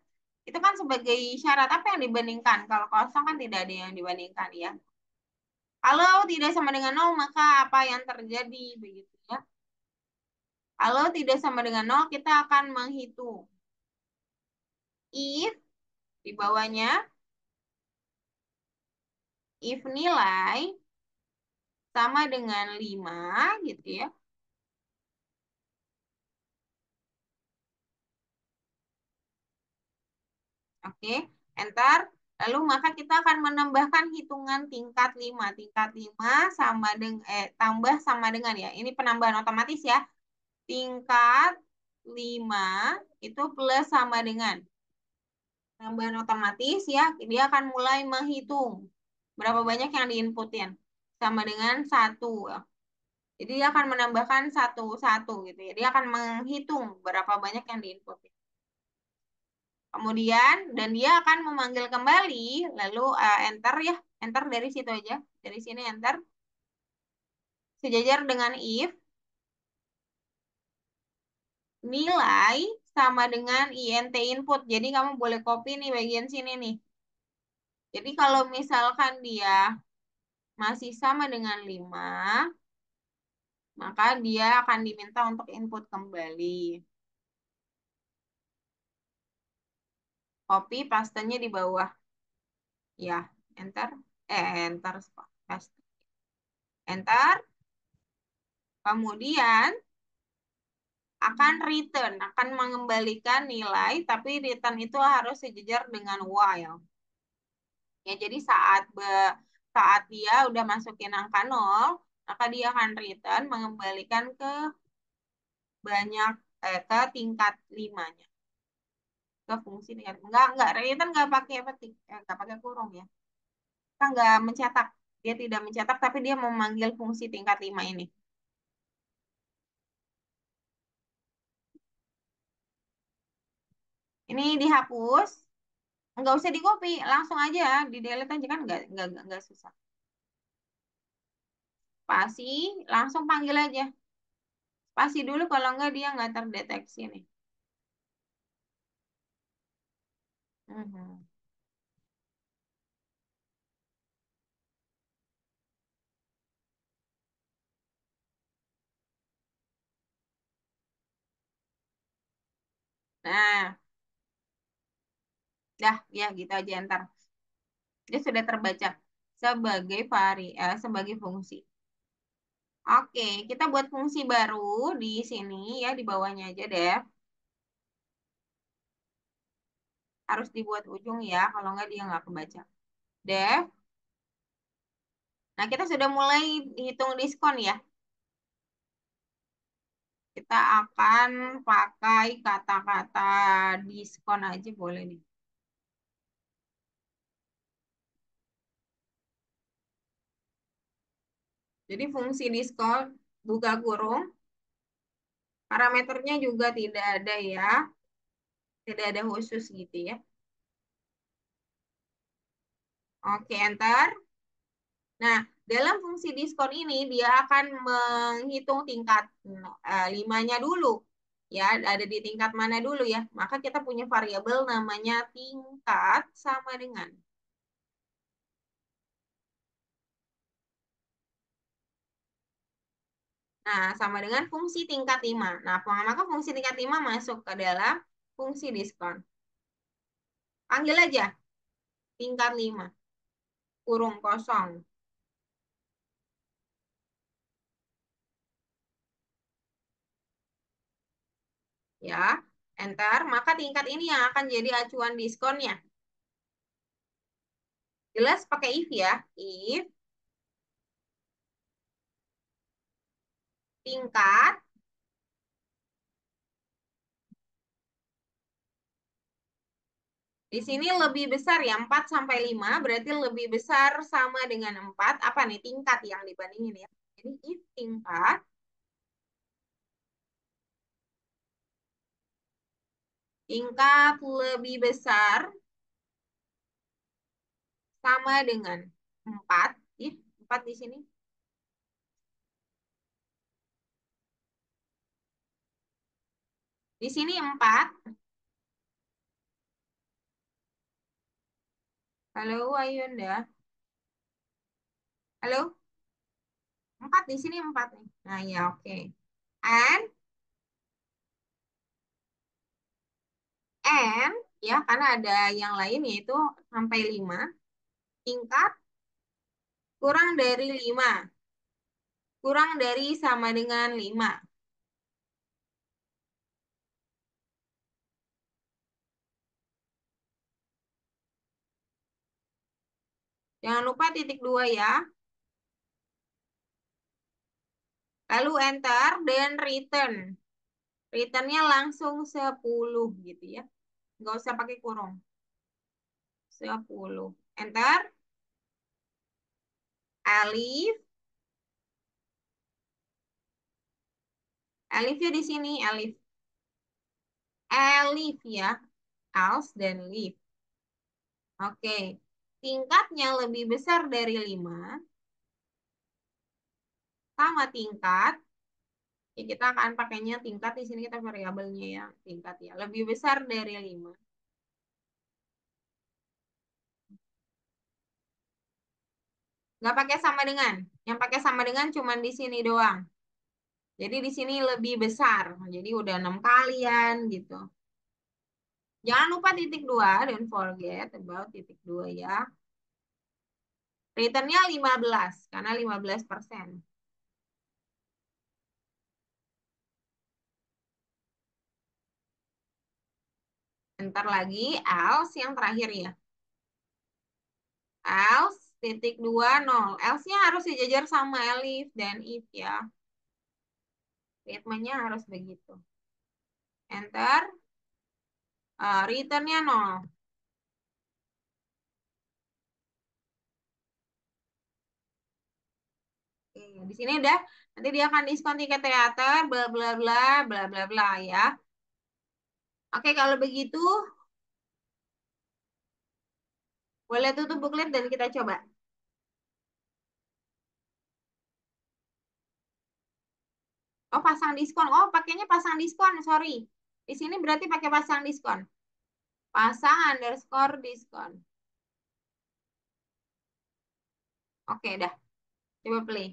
Itu kan sebagai syarat apa yang dibandingkan? Kalau kosong kan tidak ada yang dibandingkan ya. Kalau tidak sama dengan 0, maka apa yang terjadi? Begitu ya. Kalau tidak sama dengan 0, kita akan menghitung. If di bawahnya, if nilai sama dengan 5 gitu ya. Oke, enter. Lalu maka kita akan menambahkan hitungan tingkat 5. Tingkat 5 sama dengan tambah sama dengan ya. Ini penambahan otomatis ya. Tingkat 5 itu plus sama dengan penambahan otomatis ya. Dia akan mulai menghitung berapa banyak yang diinputin. Sama dengan 1. Jadi dia akan menambahkan satu-satu gitu ya. Dia akan menghitung berapa banyak yang diinputin. Kemudian, dan dia akan memanggil kembali, lalu enter ya, enter dari situ aja, dari sini enter, sejajar dengan if, nilai sama dengan int input, jadi kamu boleh copy nih bagian sini nih. Jadi kalau misalkan dia masih sama dengan 5, maka dia akan diminta untuk input kembali. Copy, pastenya di bawah. Ya, enter, enter, paste. Enter, kemudian akan return, akan mengembalikan nilai, tapi return itu harus sejajar dengan while. Ya, jadi saat dia udah masukin angka 0, maka dia akan return mengembalikan ke ke tingkat 5-nya. Ke fungsi tingkat. Enggak, return enggak pakai petik, enggak pakai kurung ya. Kita enggak mencetak. Dia tidak mencetak, tapi dia memanggil fungsi tingkat 5 ini. Ini dihapus. Enggak usah di copy, langsung aja di delete aja kan enggak susah. Spasi, langsung panggil aja. Spasi dulu kalau enggak dia nggak terdeteksi nih. Mhm. Nah, dah ya gitu aja ntar. Dia sudah terbaca sebagai sebagai fungsi. Oke, kita buat fungsi baru di sini ya di bawahnya aja deh. Harus dibuat ujung ya, kalau nggak dia nggak kebaca. Def. Nah, kita sudah mulai hitung diskon ya. Kita akan pakai kata-kata diskon aja boleh nih. Jadi fungsi diskon buka kurung, parameternya juga tidak ada ya, tidak ada khusus gitu ya. Oke, enter. Nah, dalam fungsi diskon ini dia akan menghitung tingkat limanya dulu. Ya, ada di tingkat mana dulu ya. Maka kita punya variabel namanya tingkat sama dengan. Nah, sama dengan fungsi tingkat 5. Nah, maka fungsi tingkat 5 masuk ke dalam fungsi diskon. Panggil aja tingkat 5 kurung kosong. Ya, enter. Maka tingkat ini yang akan jadi acuan diskonnya. Jelas pakai if ya. If tingkat di sini lebih besar ya, 4 sampai 5 berarti lebih besar sama dengan 4. Apa nih tingkat yang dibandingin ya? Jadi if tingkat lebih besar sama dengan 4. If 4 di sini. Di sini 4. Halo Ayunda. Halo? 4 di sini 4 nih. Nah, ya oke. And and ya karena ada yang lain yaitu sampai 5 tingkat kurang dari 5 kurang dari sama dengan 5. Jangan lupa titik 2 ya. Lalu enter dan return. Returnnya langsung 10 gitu ya. Nggak usah pakai kurung. 10. Enter. Alif. Alifnya di sini. Alif. Alif ya. Als dan leaf. Oke. Tingkatnya lebih besar dari 5. Sama tingkat. Ya, kita akan pakainya tingkat. Di sini kita variabelnya ya. Tingkat ya. Lebih besar dari 5. Nggak pakai sama dengan. Yang pakai sama dengan cuma di sini doang. Jadi di sini lebih besar. Jadi udah 6 kalian gitu. Jangan lupa titik 2. Don't forget about titik 2 ya. Returnnya 15. Karena 15%. Ntar lagi else yang terakhir ya. Else titik 2 0. Else-nya harus dijajar sama elif dan if ya. Ritmenya harus begitu. Enter. Returnnya 0. Oke, di sini udah. Nanti dia akan diskon tiket teater, bla bla bla, bla bla bla ya. Oke, kalau begitu boleh tutup booklet dan kita coba. Oh, pasang diskon. Oh, pakainya pasang diskon. Sorry. Di sini berarti pakai pasang diskon. Pasang underscore diskon. Oke, dah. Coba play.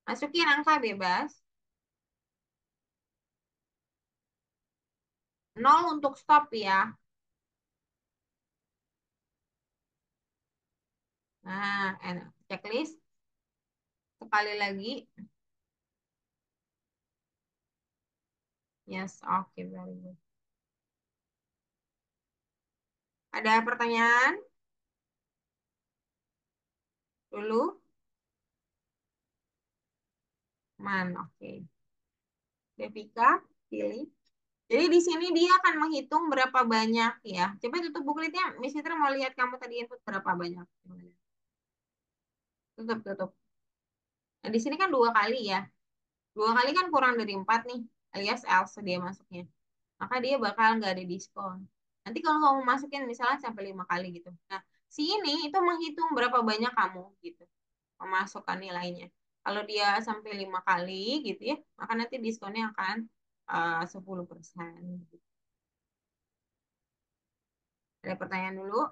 Masukin angka bebas. Nol untuk stop ya. Nah, checklist sekali lagi. Yes, oke, very good. Ada pertanyaan dulu? Oke. Devika, pilih. Jadi di sini dia akan menghitung berapa banyak ya. Coba tutup bookletnya, Miss Fitri mau lihat kamu tadi input berapa banyak. Tutup, tutup. Nah, di sini kan dua kali ya. Dua kali kan kurang dari empat nih, alias else dia masuknya. Maka dia bakal nggak ada diskon. Nanti kalau kamu masukin misalnya sampai lima kali gitu. Nah, si ini itu menghitung berapa banyak kamu gitu, memasukkan nilainya. Kalau dia sampai lima kali gitu ya, maka nanti diskonnya akan 10%. Ada pertanyaan dulu.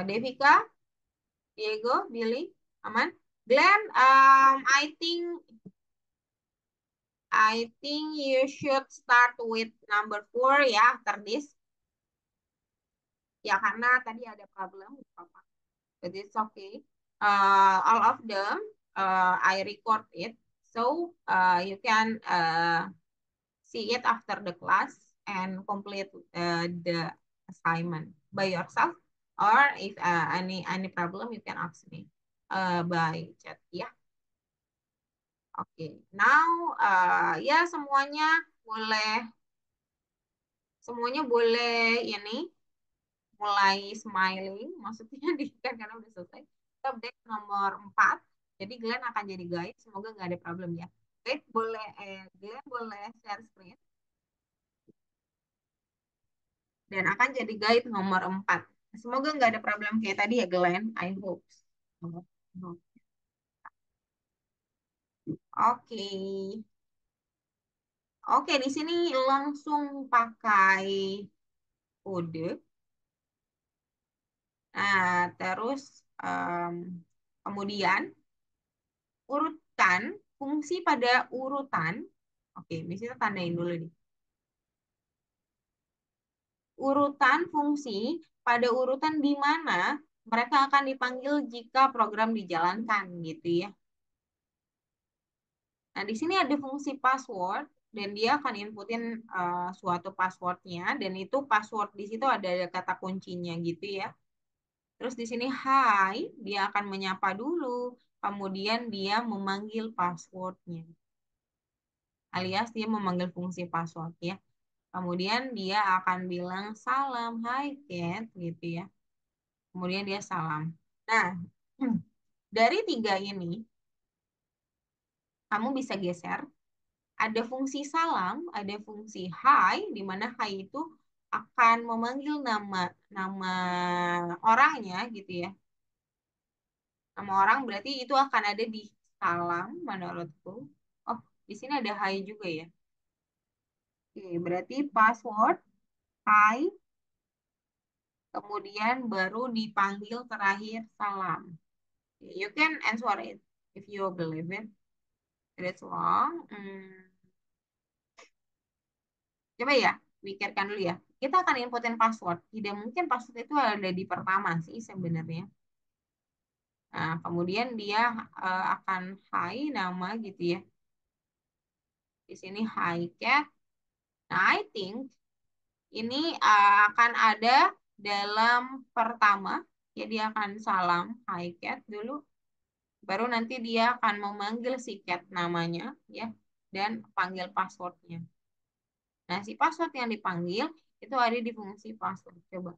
Devika, Diego, Billy, aman? Glenn, I think you should start with number four ya after this. Ya karena tadi ada problem, nggak apa-apa. But it's okay. All of them, I record it, so you can see it after the class and complete the assignment by yourself. Or if any problem, you can ask me by chat. Ya, oke. Now, ya boleh semuanya boleh ini mulai smiling, maksudnya di kan karena udah selesai. Kita break nomor 4. Jadi Glenn akan jadi guide, semoga nggak ada problem ya. Glenn boleh share screen dan akan jadi guide nomor 4. Semoga nggak ada problem kayak tadi ya Glenn, I hope. Oke. Oke, di sini langsung pakai kode. Nah, terus kemudian urutkan fungsi pada urutan. Oke, di situ tandain dulu nih. Urutan fungsi pada urutan di mana mereka akan dipanggil jika program dijalankan gitu ya. Nah, di sini ada fungsi password dan dia akan inputin suatu passwordnya dan itu password di situ ada kata kuncinya gitu ya. Terus di sini hi, dia akan menyapa dulu, kemudian dia memanggil passwordnya, alias dia memanggil fungsi password ya. Kemudian dia akan bilang salam, hai Cat, gitu ya. Kemudian dia salam. Nah, dari tiga ini, kamu bisa geser. Ada fungsi salam, ada fungsi hai, di mana hai itu akan memanggil nama nama orangnya gitu ya. Nama orang berarti itu akan ada di salam menurutku. Oh, di sini ada hai juga ya. Oke, berarti password hai, kemudian baru dipanggil terakhir salam. You can answer it if you believe it. That's wrong. Coba ya, pikirkan dulu ya. Kita akan inputin password. Tidak mungkin password itu ada di pertama sih sebenarnya. Nah, kemudian dia akan hi nama gitu ya. Di sini hi cat. Nah, I think ini akan ada dalam pertama. Ya, dia akan salam hi cat dulu. Baru nanti dia akan memanggil si cat namanya ya dan panggil passwordnya. Nah, si password yang dipanggil itu ada di fungsi password. Coba.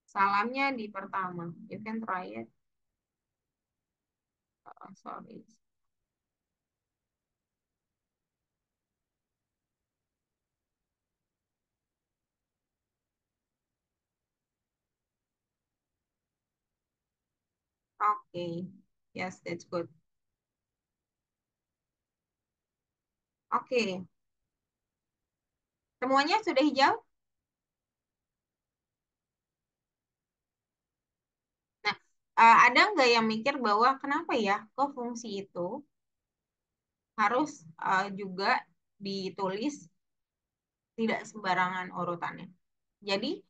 Salamnya di pertama. You can try it. Sorry. Oke. Yes, that's good. Oke. Semuanya sudah hijau? Nah, ada nggak yang mikir bahwa kenapa ya kok fungsi itu harus juga ditulis tidak sembarangan urutannya. Jadi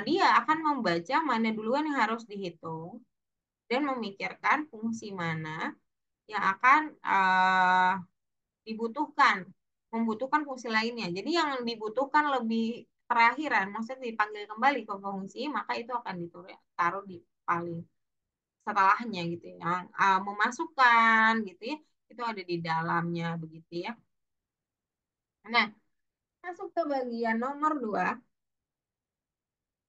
dia akan membaca mana duluan yang harus dihitung dan memikirkan fungsi mana yang akan dibutuhkan, membutuhkan fungsi lainnya. Jadi yang dibutuhkan lebih terakhiran, maksudnya dipanggil kembali ke fungsi, maka itu akan ditaruh di paling setelahnya gitu ya. Yang memasukkan gitu ya, itu ada di dalamnya begitu ya. Nah, masuk ke bagian nomor 2.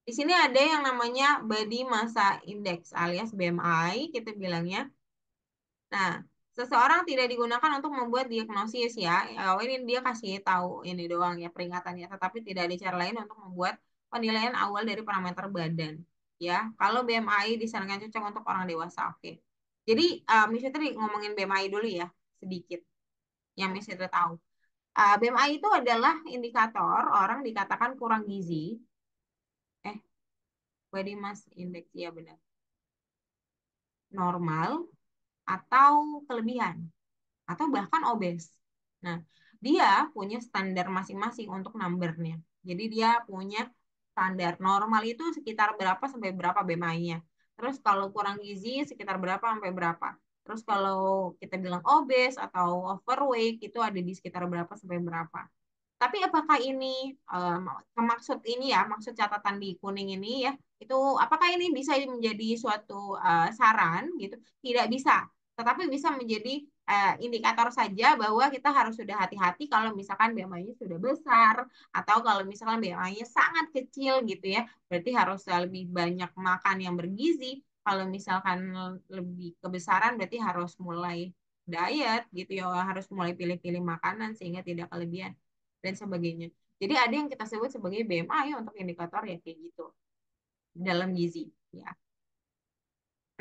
Di sini ada yang namanya body massa index alias BMI, kita bilangnya. Nah, seseorang tidak digunakan untuk membuat diagnosis ya. Ini dia kasih tahu ini doang ya peringatannya, tetapi tidak ada cara lain untuk membuat penilaian awal dari parameter badan. Ya, kalau BMI disarankan cocok untuk orang dewasa. Oke. Jadi, Miss Fitri ngomongin BMI dulu ya, sedikit. Yang Miss Fitri tahu. BMI itu adalah indikator orang dikatakan kurang gizi. Eh, body mass index, ya benar. Normal atau kelebihan. Atau bahkan obes. Nah, dia punya standar masing-masing untuk numbernya. Jadi dia punya standar normal itu sekitar berapa sampai berapa BMI-nya. Terus kalau kurang gizi sekitar berapa sampai berapa. Terus kalau kita bilang obes atau overweight itu ada di sekitar berapa sampai berapa. Tapi apakah ini maksud ini ya, maksud catatan di kuning ini ya, itu apakah ini bisa menjadi suatu saran gitu? Tidak bisa, tetapi bisa menjadi indikator saja bahwa kita harus sudah hati-hati kalau misalkan BMI-nya sudah besar atau kalau misalkan BMI-nya sangat kecil gitu ya, berarti harus lebih banyak makan yang bergizi. Kalau misalkan lebih kebesaran berarti harus mulai diet gitu ya, harus mulai pilih-pilih makanan sehingga tidak kelebihan dan sebagainya. Jadi ada yang kita sebut sebagai BMI untuk indikator ya kayak gitu dalam gizi ya.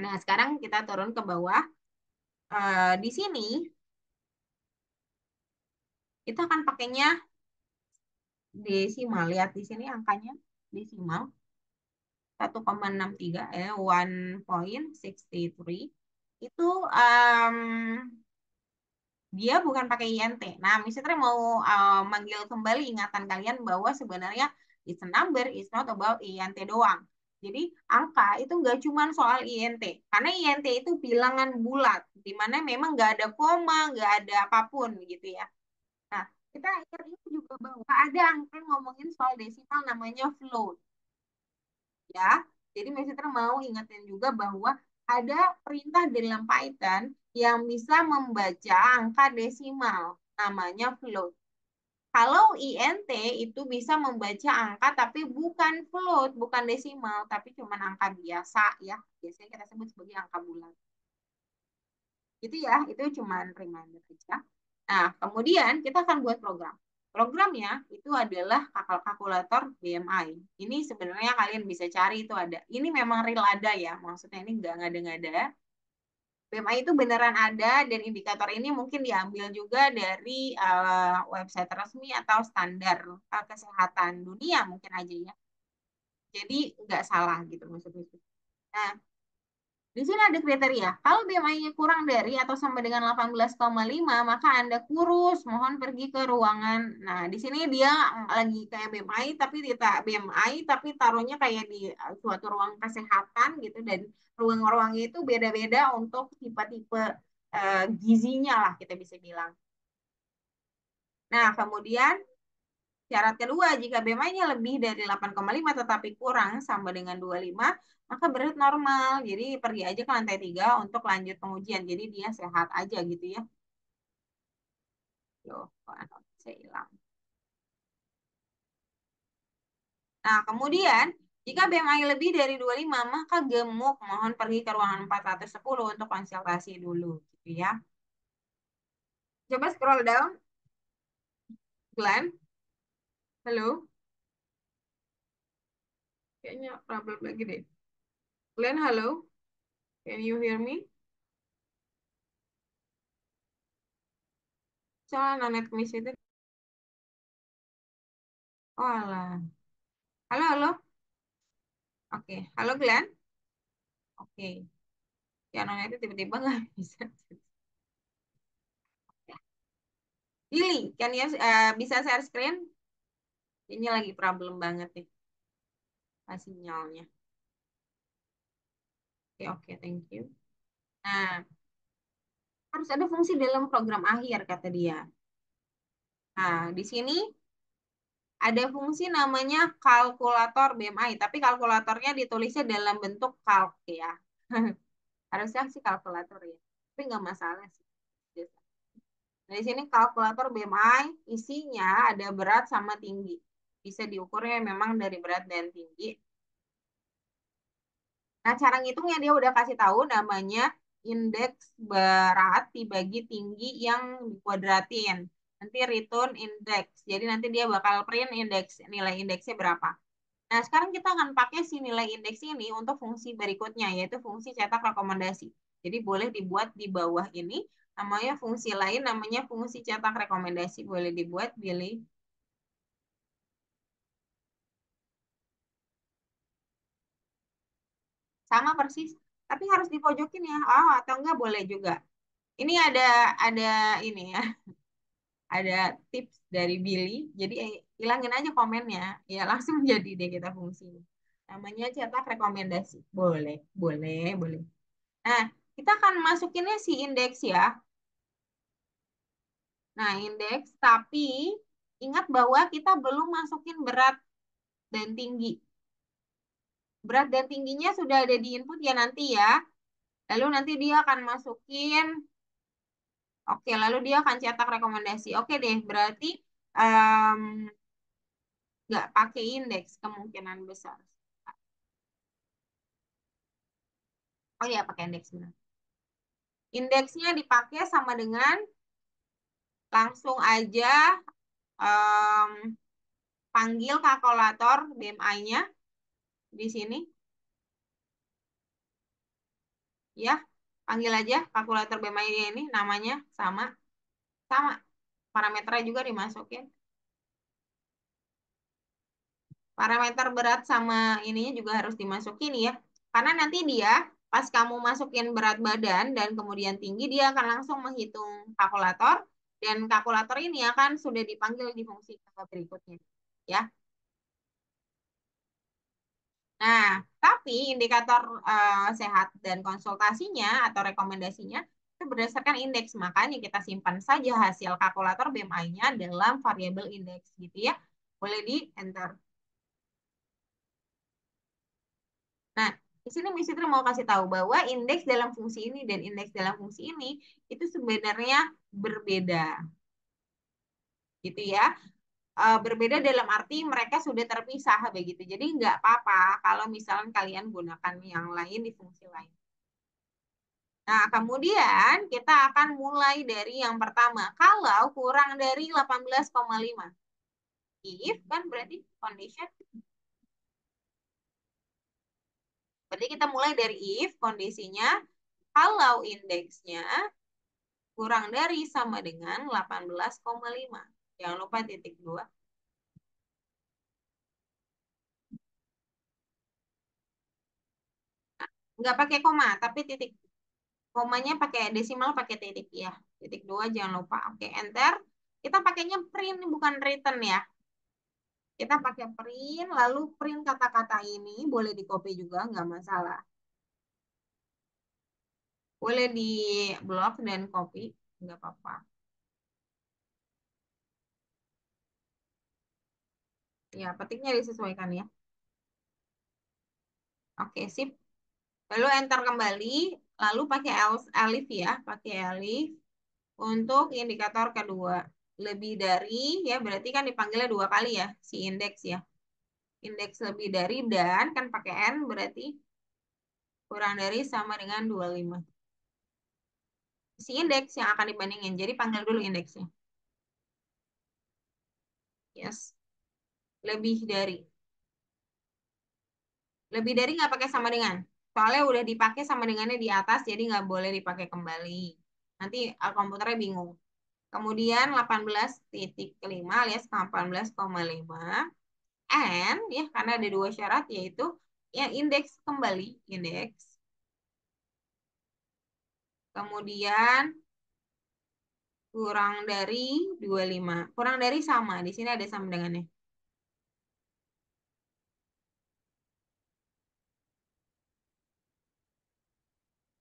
Nah, sekarang kita turun ke bawah. Di sini kita akan pakainya desimal. Lihat di sini angkanya desimal 1,63 1.63 itu dia bukan pakai INT. Nah, misalnya mau manggil kembali ingatan kalian bahwa sebenarnya it's a number, it's not about INT doang. Jadi angka itu nggak cuma soal INT, karena INT itu bilangan bulat, di mana memang nggak ada koma, nggak ada apapun gitu ya. Nah, kita ingat itu juga bahwa ada angka yang ngomongin soal desimal namanya float ya. Jadi Messenger mau ingetin juga bahwa ada perintah dalam Python yang bisa membaca angka desimal, namanya float. Kalau INT itu bisa membaca angka tapi bukan float, bukan desimal, tapi cuma angka biasa ya. Biasanya kita sebut sebagai angka bulat. Itu ya, itu cuma reminder aja. Nah, kemudian kita akan buat program. Programnya itu adalah kalkulator BMI. Ini sebenarnya kalian bisa cari itu ada. Ini memang real ada ya, maksudnya ini nggak ngada-ngada. BMI itu beneran ada dan indikator ini mungkin diambil juga dari website resmi atau standar kesehatan dunia mungkin aja ya. Jadi nggak salah gitu maksudnya. Nah, di sini ada kriteria. Kalau BMI-nya kurang dari atau sama dengan 18,5, maka Anda kurus. Mohon pergi ke ruangan. Nah, di sini dia lagi kayak BMI, tapi tidak BMI, tapi taruhnya kayak di suatu ruang kesehatan gitu. Dan ruang-ruangnya itu beda-beda untuk tipe-tipe gizinya lah kita bisa bilang. Nah, kemudian syarat kedua, jika BMI-nya lebih dari 8,5 tetapi kurang sama dengan 25, maka berat normal. Jadi pergi aja ke lantai 3 untuk lanjut pengujian. Jadi dia sehat aja gitu ya. Loh, kok saya hilang. Nah, kemudian jika BMI lebih dari 25, maka gemuk. Mohon pergi ke ruangan 410 untuk konsultasi dulu gitu ya. Coba scroll down, Glenn. Halo, kayaknya problem lagi deh. Glenn, halo. Can you hear me? Soalnya nonet miss itu. Oh, alah. Halo, halo. Oke, halo Glenn. Oke, ya nona itu tiba-tiba nggak bisa. Billy, can you bisa share screen? Ini lagi problem banget nih sinyalnya. Oke, oke, thank you. Nah, harus ada fungsi dalam program akhir kata dia. Nah, di sini ada fungsi namanya kalkulator BMI, tapi kalkulatornya ditulisnya dalam bentuk kalk ya. Harusnya sih kalkulator ya, tapi nggak masalah sih. Nah, di sini kalkulator BMI isinya ada berat sama tinggi. Bisa diukurnya memang dari berat dan tinggi. Nah, cara ngitungnya dia udah kasih tahu namanya indeks berat dibagi tinggi yang dikuadratin. Nanti return index. Jadi nanti dia bakal print indeks, nilai indeksnya berapa. Nah, sekarang kita akan pakai si nilai indeks ini untuk fungsi berikutnya, yaitu fungsi cetak rekomendasi. Jadi boleh dibuat di bawah ini, namanya fungsi lain, namanya fungsi cetak rekomendasi. Boleh dibuat, pilih. Sama persis, tapi harus dipojokin ya. Oh, atau enggak boleh juga. Ini ada ini ya, ada tips dari Billy. Jadi hilangin aja komennya. Ya langsung jadi deh kita fungsi. Namanya cetak rekomendasi. Boleh, boleh, boleh. Nah, kita akan masukinnya si indeks ya. Nah, indeks, tapi ingat bahwa kita belum masukin berat dan tinggi. Berat dan tingginya sudah ada di input ya nanti ya. Lalu nanti dia akan masukin, oke, lalu dia akan cetak rekomendasi. Oke deh, berarti em, nggak pakai indeks kemungkinan besar. Oh iya, pakai indeks benar. Indeksnya dipakai sama dengan langsung aja em, panggil kalkulator BMI-nya di sini. Ya, panggil aja kalkulator BMI ini namanya sama sama parameternya juga dimasukin. Parameter berat sama ininya juga harus dimasukin ya. Karena nanti dia pas kamu masukin berat badan dan kemudian tinggi dia akan langsung menghitung kalkulator dan kalkulator ini akan sudah dipanggil di fungsi berikutnya. Ya. Nah, tapi indikator sehat dan konsultasinya atau rekomendasinya itu berdasarkan indeks. Makanya kita simpan saja hasil kalkulator BMI-nya dalam variabel indeks gitu ya. Boleh di enter. Nah, di sini Miss Fitri mau kasih tahu bahwa indeks dalam fungsi ini dan indeks dalam fungsi ini itu sebenarnya berbeda. Gitu ya. Berbeda dalam arti mereka sudah terpisah begitu. Jadi nggak apa-apa kalau misalnya kalian gunakan yang lain di fungsi lain. Nah, kemudian kita akan mulai dari yang pertama. Kalau kurang dari 18,5. If kan berarti condition. Berarti kita mulai dari if kondisinya kalau indeksnya kurang dari sama dengan 18,5. Jangan lupa titik 2. Nggak pakai koma, tapi titik komanya pakai desimal pakai titik ya. Titik 2 jangan lupa. Oke, enter. Kita pakainya print bukan return ya. Kita pakai print, lalu print kata-kata ini boleh di copy juga, nggak masalah. Boleh di blok dan copy, nggak apa-apa. Ya, petiknya disesuaikan ya. Oke, sip. Lalu enter kembali, lalu pakai alif ya, pakai alif untuk indikator kedua. Lebih dari, ya berarti kan dipanggilnya 2 kali ya, si indeks ya. Indeks lebih dari dan, kan pakai N berarti kurang dari sama dengan 25. Si indeks yang akan dibandingin, jadi panggil dulu indeksnya. Yes, lebih dari. Lebih dari nggak pakai sama dengan. Soalnya udah dipakai sama dengannya di atas, jadi nggak boleh dipakai kembali. Nanti komputernya bingung. Kemudian 18,5 alias 18,5. And ya karena ada 2 syarat yaitu yang indeks kembali, indeks. Kemudian Kurang dari 25. Kurang dari sama. Di sini ada sama dengannya.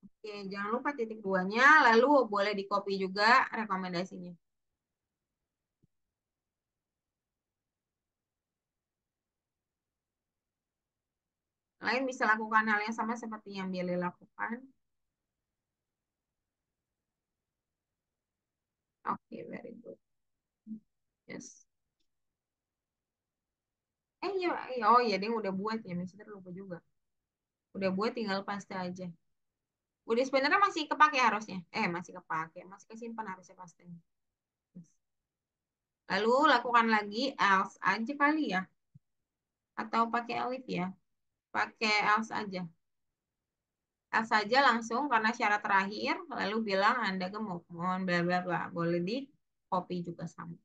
Oke, jangan lupa titik duanya. Lalu boleh di copy juga rekomendasinya. Lain bisa lakukan hal yang sama seperti yang Billy lakukan. Oke, very good. Yes. Iya, iya. Oh iya, dia udah buat ya. Misalnya lupa juga. Udah buat tinggal paste aja. Udah sebenarnya masih kepake harusnya. Masih kepake. Masih kesimpan harusnya pastenya. Yes. Lalu lakukan lagi else aja kali ya. Atau pakai elif ya. Pakai else aja. Else aja langsung karena syarat terakhir. Lalu bilang Anda gemuk. Mohon bla bla bla. Boleh di copy juga sama.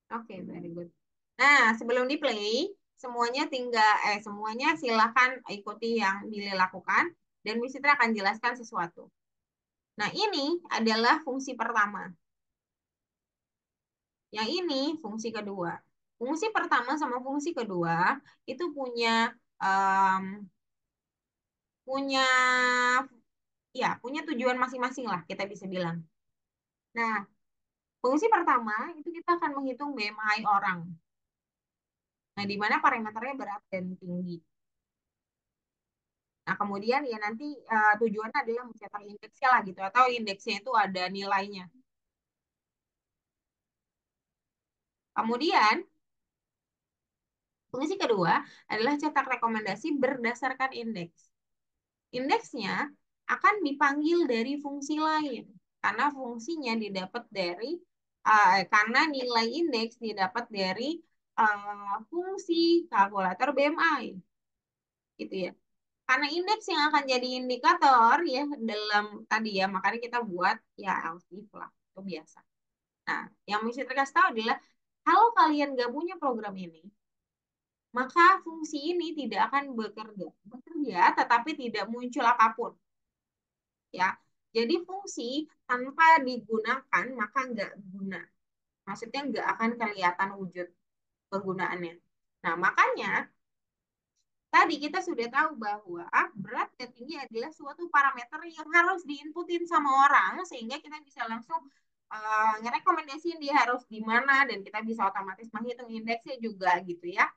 Oke, very good. Nah, sebelum di play, semuanya silakan ikuti yang Billy lakukan dan Miss Citra akan jelaskan sesuatu. Nah, ini adalah fungsi pertama. Yang ini fungsi kedua. Fungsi pertama sama fungsi kedua itu em, punya punya tujuan masing-masing lah kita bisa bilang. Nah, fungsi pertama itu kita akan menghitung BMI orang. Nah, di mana parameternya berat dan tinggi. Nah, kemudian ya nanti tujuannya adalah mencetak indeksnya lah gitu, atau indeksnya itu ada nilainya. Kemudian, fungsi kedua adalah cetak rekomendasi berdasarkan indeks. Indeksnya akan dipanggil dari fungsi lain, karena fungsinya didapat dari, karena nilai indeks didapat dari fungsi kalkulator BMI, gitu ya. Karena indeks yang akan jadi indikator ya dalam tadi ya, makanya kita buat ya LCF lah, itu biasa. Nah, yang mesti terkasih tahu adalah kalau kalian nggak punya program ini, maka fungsi ini tidak akan bekerja. Bekerja, tetapi tidak muncul apapun. Ya, jadi fungsi tanpa digunakan maka nggak guna. Maksudnya nggak akan kelihatan wujud kegunaannya. Nah, makanya tadi kita sudah tahu bahwa berat dan tinggi adalah suatu parameter yang harus diinputin sama orang sehingga kita bisa langsung ngerekomendasiin dia harus di mana dan kita bisa otomatis menghitung indeksnya juga gitu ya.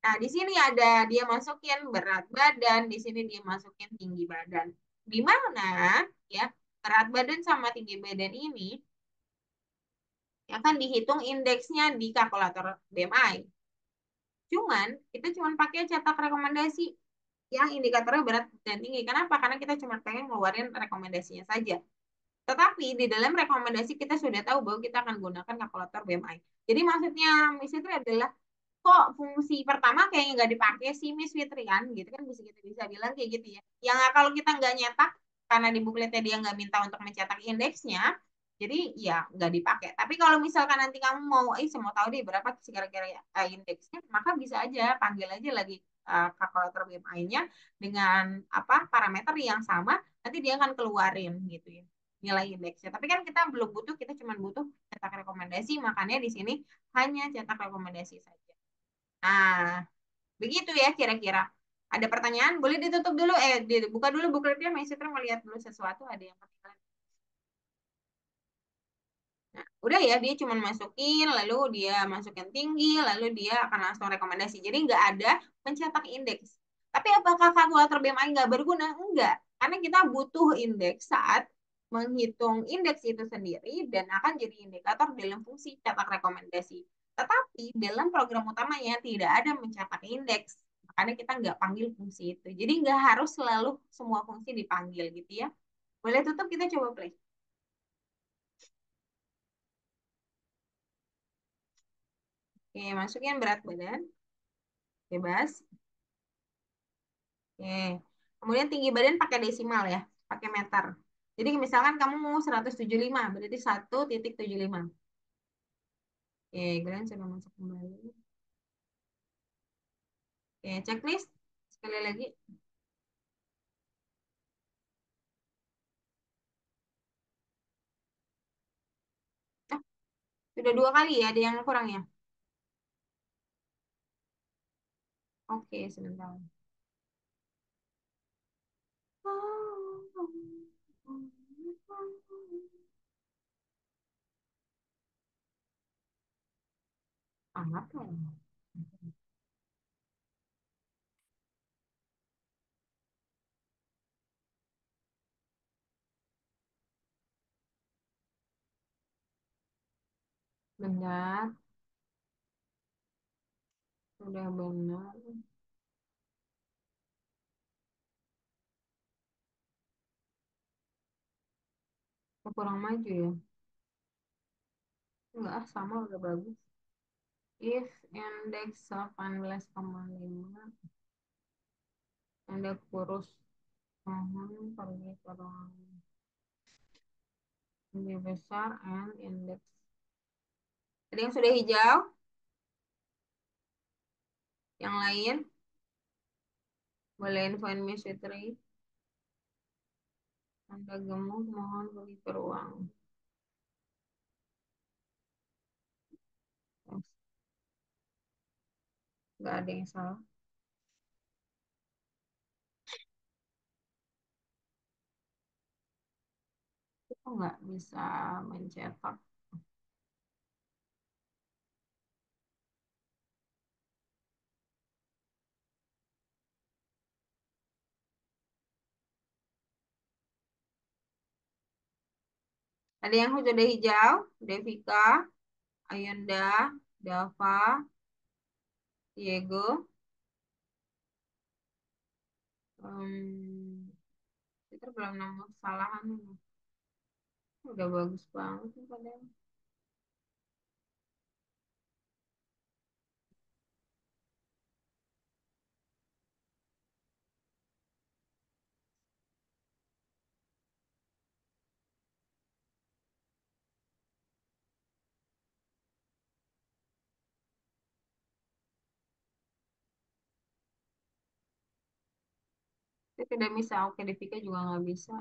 Nah, di sini ada dia masukin berat badan, di sini dia masukin tinggi badan. Di mana ya berat badan sama tinggi badan ini akan dihitung indeksnya di kalkulator BMI. Kita cuman pakai cetak rekomendasi yang indikatornya berat dan tinggi. Kenapa? Karena kita cuma pengen ngeluarin rekomendasinya saja. Tetapi di dalam rekomendasi kita sudah tahu bahwa kita akan gunakan kalkulator BMI. Jadi maksudnya Miss Fitri adalah kok fungsi pertama kayaknya nggak dipakai sih Miss Fitri kan gitu kan bisa bilang kayak gitu ya. Yang kalau kita nggak nyetak karena di bukletnya dia nggak minta untuk mencetak indeksnya, jadi ya nggak dipakai. Tapi kalau misalkan nanti kamu mau, saya mau tahu deh berapa sih kira-kira indeksnya, maka bisa aja panggil aja lagi kalkulator BMI-nya dengan apa parameter yang sama, nanti dia akan keluarin gitu ya nilai indeksnya. Tapi kan kita belum butuh, kita cuma butuh cetak rekomendasi, makanya di sini hanya cetak rekomendasi saja. Nah, begitu ya kira-kira. Ada pertanyaan? Boleh ditutup dulu, dibuka dulu bukletnya, Mas Citra melihat dulu sesuatu, ada yang ketinggalan. Nah, udah ya, dia cuma masukin, lalu dia masukin tinggi, lalu dia akan langsung rekomendasi. Jadi nggak ada mencetak indeks. Tapi apakah kalkulator BMI nggak berguna? Enggak. Karena kita butuh indeks saat menghitung indeks itu sendiri dan akan jadi indikator dalam fungsi cetak rekomendasi. Tetapi dalam program utamanya tidak ada mencetak indeks. Makanya kita nggak panggil fungsi itu. Jadi nggak harus selalu semua fungsi dipanggil gitu ya. Boleh tutup, kita coba play. Oke, masukin berat badan. Bebas. Oke. Kemudian tinggi badan pakai desimal ya, pakai meter. Jadi misalkan kamu mau 175, berarti 1,75. Oke, kalian sudah masuk kembali. Oke, checklist. Sekali lagi. Ah, sudah 2 kali ya, ada yang kurang ya? Oke, sebentar. Apa ya? Benar, sudah benar. Oh, kurang maju ya? Enggak, sama udah bagus. If indeks 18,5, indeks kurus pergi ke ruang lebih besar, and indeks. Ada yang sudah hijau? Yang lain? Boleh info Three. Anda gemuk, mohon pergi ke ruang. Yes, nggak ada yang salah. Kita nggak bisa mencetak. Ada yang sudah hijau? Devika, Ayunda, Dava, Diego. Kita belum nemu kesalahan. Udah bagus banget nih padahal. Kita tidak bisa. Oke, Devika juga nggak bisa.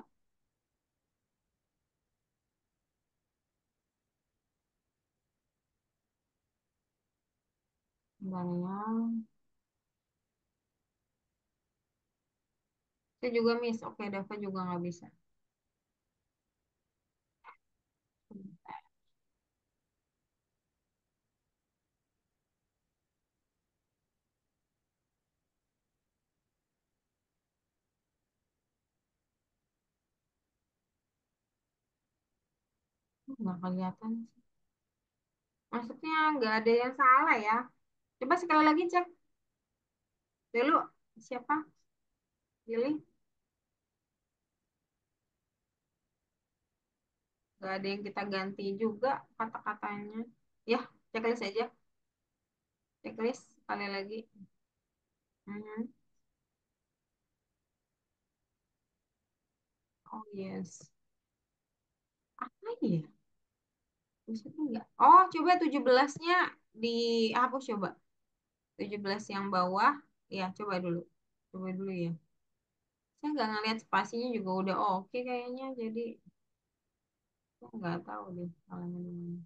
Sebenarnya. Saya juga miss. Oke, Dava juga nggak bisa. Nggak kelihatan sih. Maksudnya nggak ada yang salah ya. Coba sekali lagi cek dulu siapa pilih. Nggak ada yang kita ganti juga kata-katanya. Ya, checklist aja. Checklist sekali lagi. Mhm. Oh yes. Apa ya? Maksudnya enggak. Oh, coba 17-nya dihapus coba. 17 yang bawah. Ya, coba dulu. Coba dulu ya. Saya nggak ngeliat spasinya juga udah oke kayaknya. Jadi, saya nggak tahu deh salahnya di mana.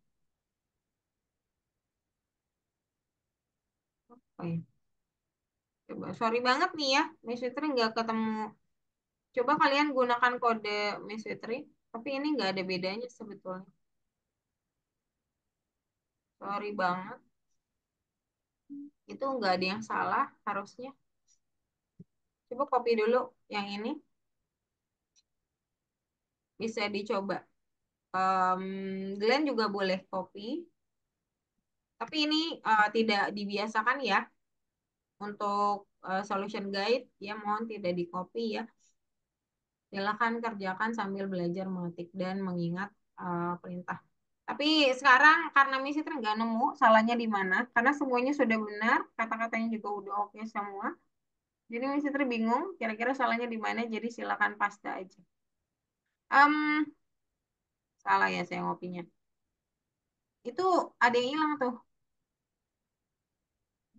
Apa ya? Coba, sorry banget nih ya. Mesutri nggak ketemu. Coba kalian gunakan kode Mesutri. Tapi ini nggak ada bedanya sebetulnya. Sorry banget. Itu nggak ada yang salah harusnya. Coba copy dulu yang ini. Bisa dicoba. Glenn juga boleh copy. Tapi ini tidak dibiasakan ya untuk solution guide. Ya mohon tidak di copy ya. Silakan kerjakan sambil belajar mengetik dan mengingat perintah. Tapi sekarang karena Miss Citra nggak nemu salahnya di mana, karena semuanya sudah benar, kata-katanya juga udah oke semua. Jadi Miss Fitri bingung, kira-kira salahnya di mana, jadi silakan pasta aja. Em, Salah ya saya ngopinya. Itu ada yang hilang tuh.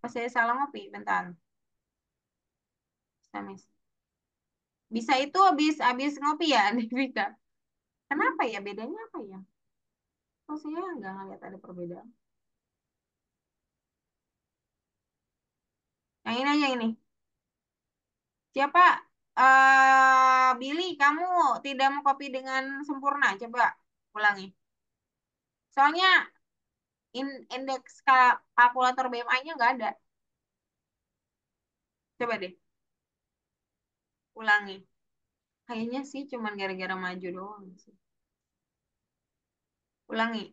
Pas saya salah ngopi, bentar. Bisa, Miss. Bisa itu habis ngopi ya, Devika. Kenapa ya? Bedanya apa ya? Kok saya nggak ngeliat ada perbedaan. Yang ini aja ini. Siapa? Billy, kamu tidak mau kopi dengan sempurna. Coba ulangi. Soalnya indeks kalkulator BMI-nya nggak ada. Coba deh, ulangi. Kayaknya sih cuman gara-gara maju doang sih. Ulangi.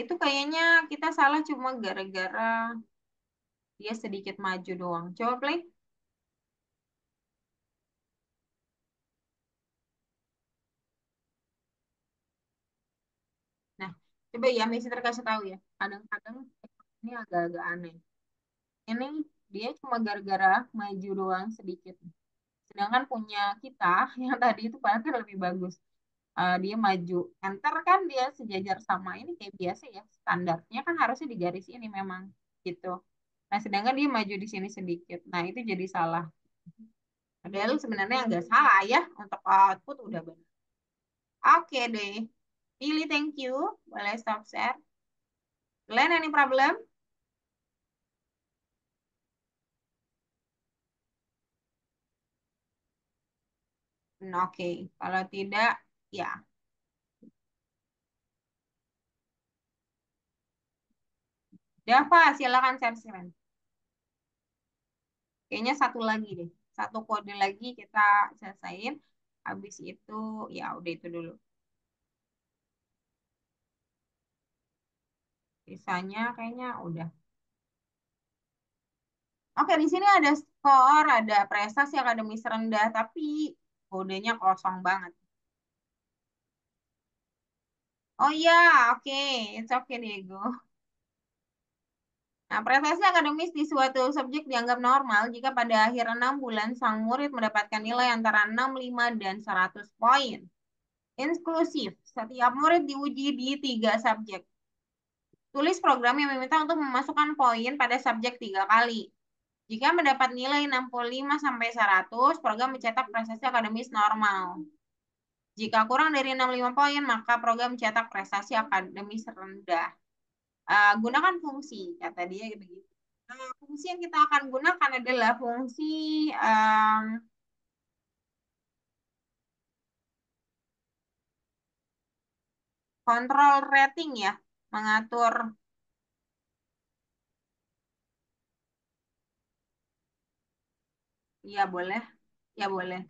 Itu kayaknya kita salah cuma gara-gara dia sedikit maju doang. Coba play. Nah, coba ya, Messi terkasih tahu ya. Kadang-kadang ini agak-agak aneh. Ini dia cuma gara-gara maju doang sedikit. Sedangkan punya kita yang tadi itu padahal lebih bagus. Dia maju. Enter kan dia sejajar sama ini kayak biasa ya. Standarnya kan harusnya di garis ini memang gitu. Nah, sedangkan dia maju di sini sedikit. Nah, itu jadi salah. Padahal sebenarnya nggak salah ya. Untuk output udah benar. Oke deh. Really thank you. Boleh stop share. Lain any problem? Oke. Kalau tidak, ya. Dava, silakan share screen. Kayaknya satu lagi deh. Satu kode lagi kita selesaiin. Habis itu, ya udah itu dulu. Sisanya kayaknya udah. Oke, di sini ada skor, ada prestasi akademis rendah, tapi kodenya kosong banget. Oh iya, oke. It's okay, Diego. Nah, prestasi akademis di suatu subjek dianggap normal jika pada akhir 6 bulan sang murid mendapatkan nilai antara 65 dan 100 poin. Inklusif, setiap murid diuji di 3 subjek. Tulis program yang meminta untuk memasukkan poin pada subjek 3 kali. Jika mendapat nilai 65 sampai 100, program mencetak prestasi akademis normal. Jika kurang dari 65 poin, maka program mencetak prestasi akademis rendah. Gunakan fungsi, kata dia begitu. Fungsi yang kita akan gunakan adalah fungsi um, kontrol rating ya, mengatur. Ya boleh, ya boleh.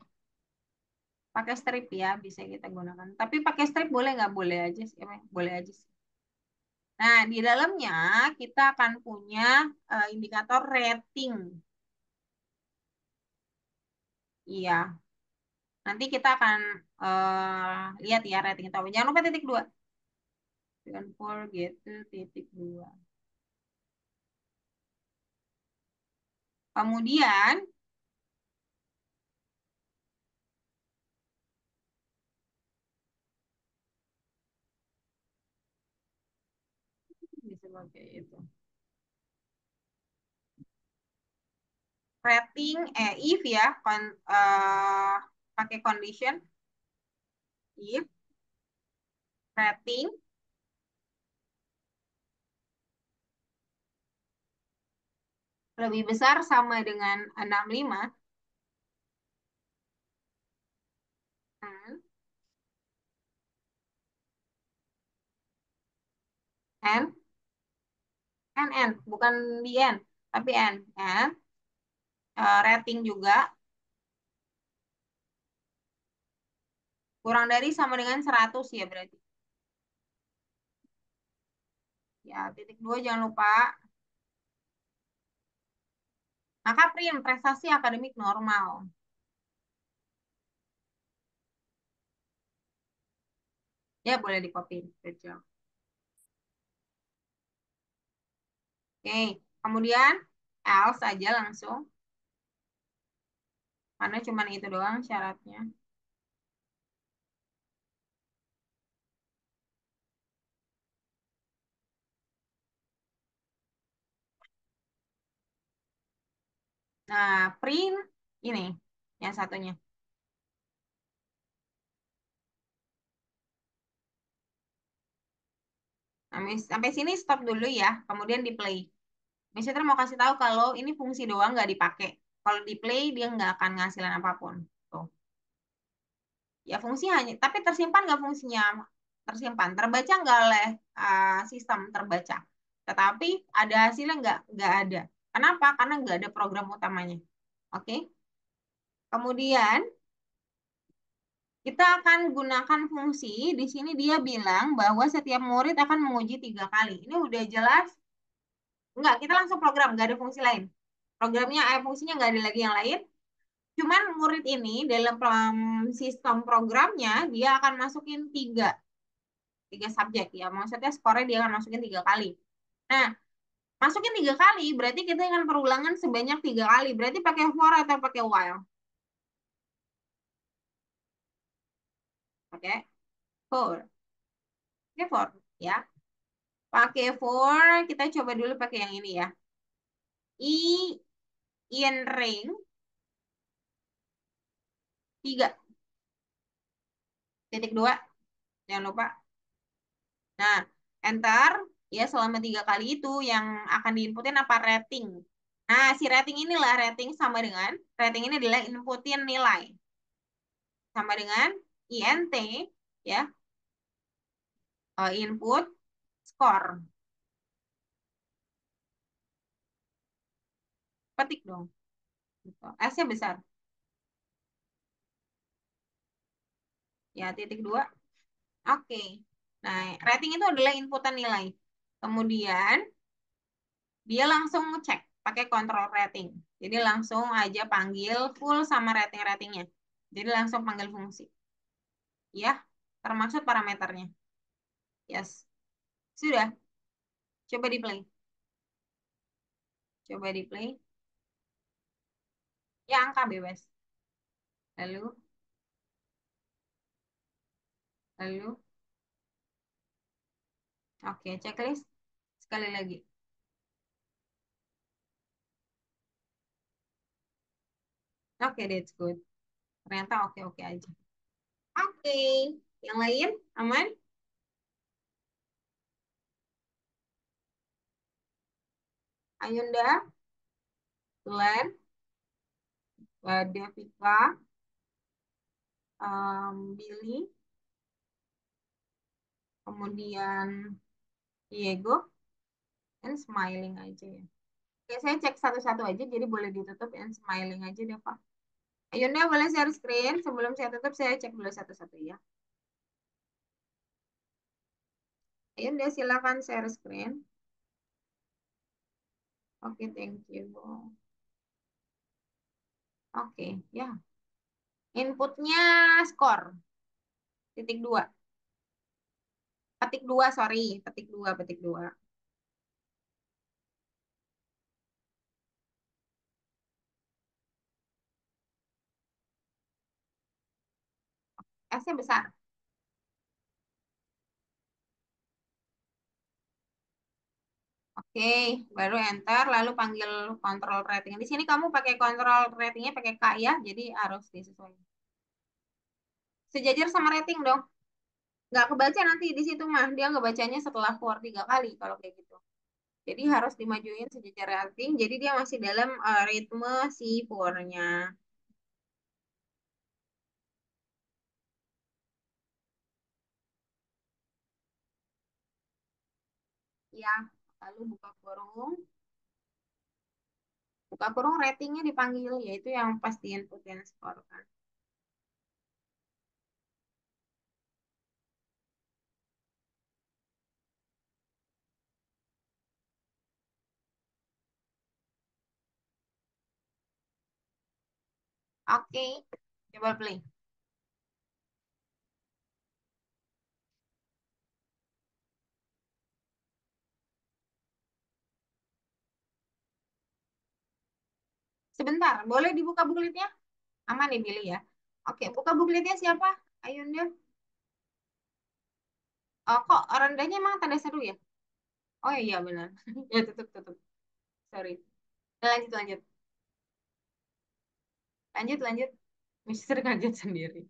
Pakai strip ya, bisa kita gunakan. Tapi pakai strip boleh nggak? Boleh aja sih, boleh aja sih. Nah, di dalamnya kita akan punya indikator rating. Iya, nanti kita akan lihat ya rating itu. Jangan lupa titik dua. Don't forget titik dua. Kemudian, bisa pakai itu. Rating, if ya, pakai condition, if rating lebih besar sama dengan 65, hmm, and bukan di n, tapi n, rating juga kurang dari sama dengan 100 ya berarti. Ya, titik dua jangan lupa. Maka prestasi akademik normal. Ya, boleh di copy. Good job. Oke, kemudian else aja langsung. Karena cuman itu doang syaratnya. Nah, print ini yang satunya. Sampai sini stop dulu ya, kemudian di play. Misalnya mau kasih tahu kalau ini fungsi doang nggak dipakai. Kalau di play dia nggak akan ngasilin apapun. Tuh. Ya fungsi hanya, tapi tersimpan nggak fungsinya? Tersimpan. Terbaca nggak oleh sistem terbaca. Tetapi ada hasilnya nggak ada. Kenapa? Karena nggak ada program utamanya. Oke. Kemudian kita akan gunakan fungsi. Di sini dia bilang bahwa setiap murid akan menguji 3 kali. Ini udah jelas. Enggak, kita langsung program, nggak ada fungsi lain. Programnya, fungsinya nggak ada lagi yang lain. Cuman murid ini dalam sistem programnya dia akan masukin tiga subjek ya. Maksudnya skornya dia akan masukin 3 kali. Nah, masukin 3 kali berarti kita akan perulangan sebanyak 3 kali. Berarti pakai for atau pakai while? Pakai for. Pakai for ya. Pakai for, kita coba dulu pakai yang ini ya. I in ring 3.2. Jangan lupa. Nah, enter ya selama 3 kali itu yang akan diinputin apa rating. Nah, si rating inilah rating ini adalah inputin nilai sama dengan int ya, input skor. Petik dong. Gitu. S-nya besar. Ya, titik 2. Oke. Nah, rating itu adalah inputan nilai. Kemudian dia langsung cek pakai control rating. Jadi langsung aja panggil full sama rating-ratingnya. Jadi langsung panggil fungsi. Ya, termasuk parameternya. Yes. Sudah. Coba di play. Coba di play. Ya, angka bebas. Lalu, lalu. Oke, checklist. Sekali lagi. Oke, that's good. Ternyata oke-oke aja. Oke. Yang lain, aman? Ayunda, Glenn, Devika, Billy, kemudian Diego, and smiling aja ya. Oke, saya cek satu-satu aja, jadi boleh ditutup and smiling aja deh, Pak. Ayunda boleh share screen. Sebelum saya tutup, saya cek dulu satu-satu ya. Ayunda silakan share screen. Oke, thank you. Oke, ya. Inputnya skor. Titik 2. Petik 2, sorry. Petik 2, petik 2. S-nya besar. Oke, baru enter, lalu panggil control rating. Di sini kamu pakai control ratingnya pakai K ya, jadi harus disesuaikan. Sejajar sama rating dong. Nggak kebaca nanti di situ mah. Dia ngebacanya setelah keluar 3 kali kalau kayak gitu. Jadi harus dimajuin sejajar rating. Jadi dia masih dalam ritme si for-nya. Ya, lalu buka kurung. Buka kurung ratingnya dipanggil, yaitu yang pas di input dan skor kan. Oke, coba play. Sebentar, boleh dibuka bookletnya? Aman nih pilih ya. Oke, buka bukletnya siapa? Ayunda. Oh, kok rendahnya emang tanda seru ya? Oh iya benar. Ya tutup tutup. Sorry. Lanjut lanjut. Lanjut lanjut. Mister kaget sendiri.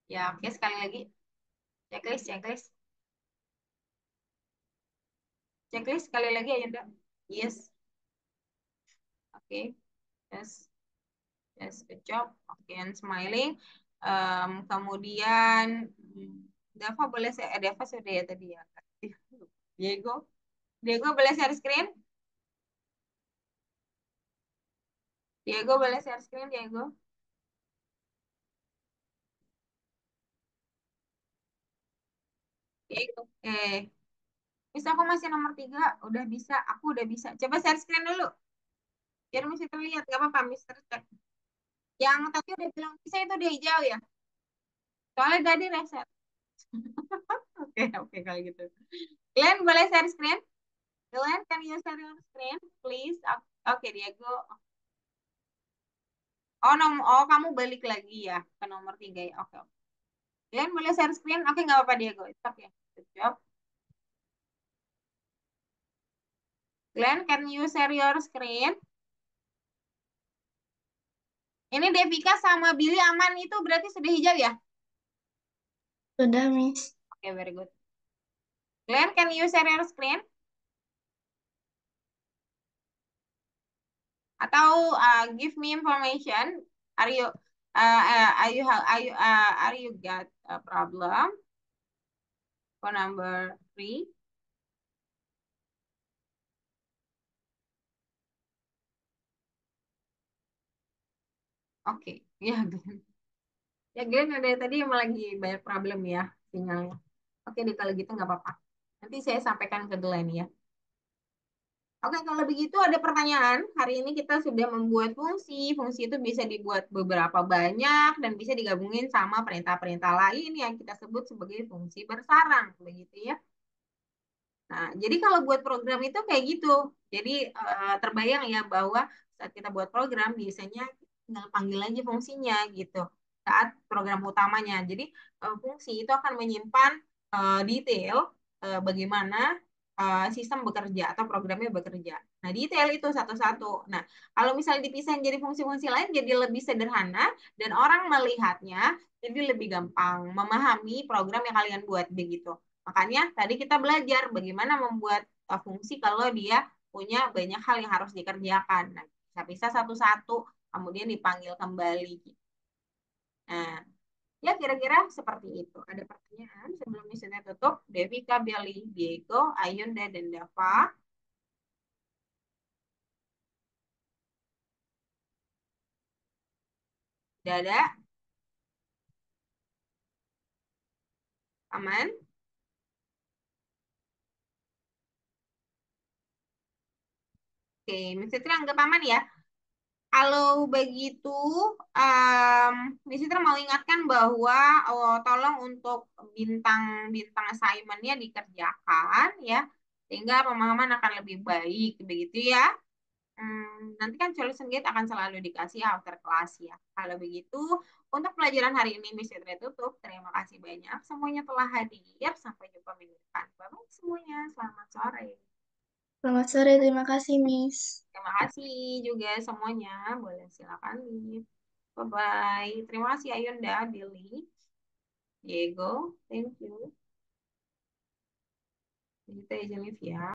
Ya oke sekali lagi. Checklist checklist. Checklist sekali lagi Ayunda. Yes. Oke. Yes. Yes. Good job. Oke, and smiling. Kemudian Dava boleh saya, Dava sudah ya tadi ya. Diego. Diego boleh share screen? Diego boleh share screen, Diego? Diego. Bisa aku masih nomor 3, udah bisa, aku udah bisa. Coba share screen dulu, biar masih terlihat. Gak apa-apa, Mister Cek. Yang tadi udah bilang bisa itu udah hijau ya? Soalnya tadi reset. Oke, oke kalau gitu. Glenn boleh share screen? Glenn, can you share your screen, please? Oke, Diego. Oh, oh, kamu balik lagi ya ke nomor 3 ya? Oke, oke. Glenn boleh share screen? Oke, nggak apa-apa, Diego. Oke, good job. Glenn, can you share your screen? Ini Devika sama Billy aman itu berarti sudah hijau ya? Sudah, Miss. Oke, very good. Glenn, can you share your screen? Atau give me information. Are you are you got a problem for number 3? Oke, ya Glenn. Ya Glenn ada tadi emang lagi banyak problem ya sinyalnya. Oke deh kalau gitu nggak apa-apa. Nanti saya sampaikan ke Glenn ya. Oke, kalau begitu ada pertanyaan. Hari ini kita sudah membuat fungsi. Fungsi itu bisa dibuat beberapa banyak dan bisa digabungin sama perintah-perintah lain yang kita sebut sebagai fungsi bersarang. Begitu ya. Nah, jadi kalau buat program itu kayak gitu. Jadi terbayang ya bahwa saat kita buat program biasanya tinggal panggil aja fungsinya gitu saat program utamanya. Jadi fungsi itu akan menyimpan detail bagaimana sistem bekerja atau programnya bekerja. Nah, detail itu satu-satu. Nah, kalau misalnya dipisahin jadi fungsi-fungsi lain jadi lebih sederhana dan orang melihatnya jadi lebih gampang memahami program yang kalian buat begitu. Makanya tadi kita belajar bagaimana membuat fungsi kalau dia punya banyak hal yang harus dikerjakan. Nah, bisa-bisa satu-satu, kemudian dipanggil kembali. Nah, ya kira-kira seperti itu. Ada pertanyaan sebelum misalnya tutup? Devika, Belly, Diego, Ayunda, dan Dava. Dada, aman? Oke, Miss Fitri anggap aman ya. Kalau begitu, um, Miss Fitri mau ingatkan bahwa tolong untuk bintang-bintang assignment-nya dikerjakan ya, sehingga pemahaman akan lebih baik, begitu ya. Nanti kan solution gate akan selalu dikasih after class ya. Kalau begitu, untuk pelajaran hari ini Miss Fitri tutup. Terima kasih banyak. Semuanya telah hadir. Sampai jumpa minggu depan. Bye-bye semuanya. Selamat sore. Selamat sore, terima kasih, Miss. Terima kasih juga semuanya. Boleh silakan nih. Bye-bye. Terima kasih Ayunda, Billy, Diego. Thank you. Kita izin live ya.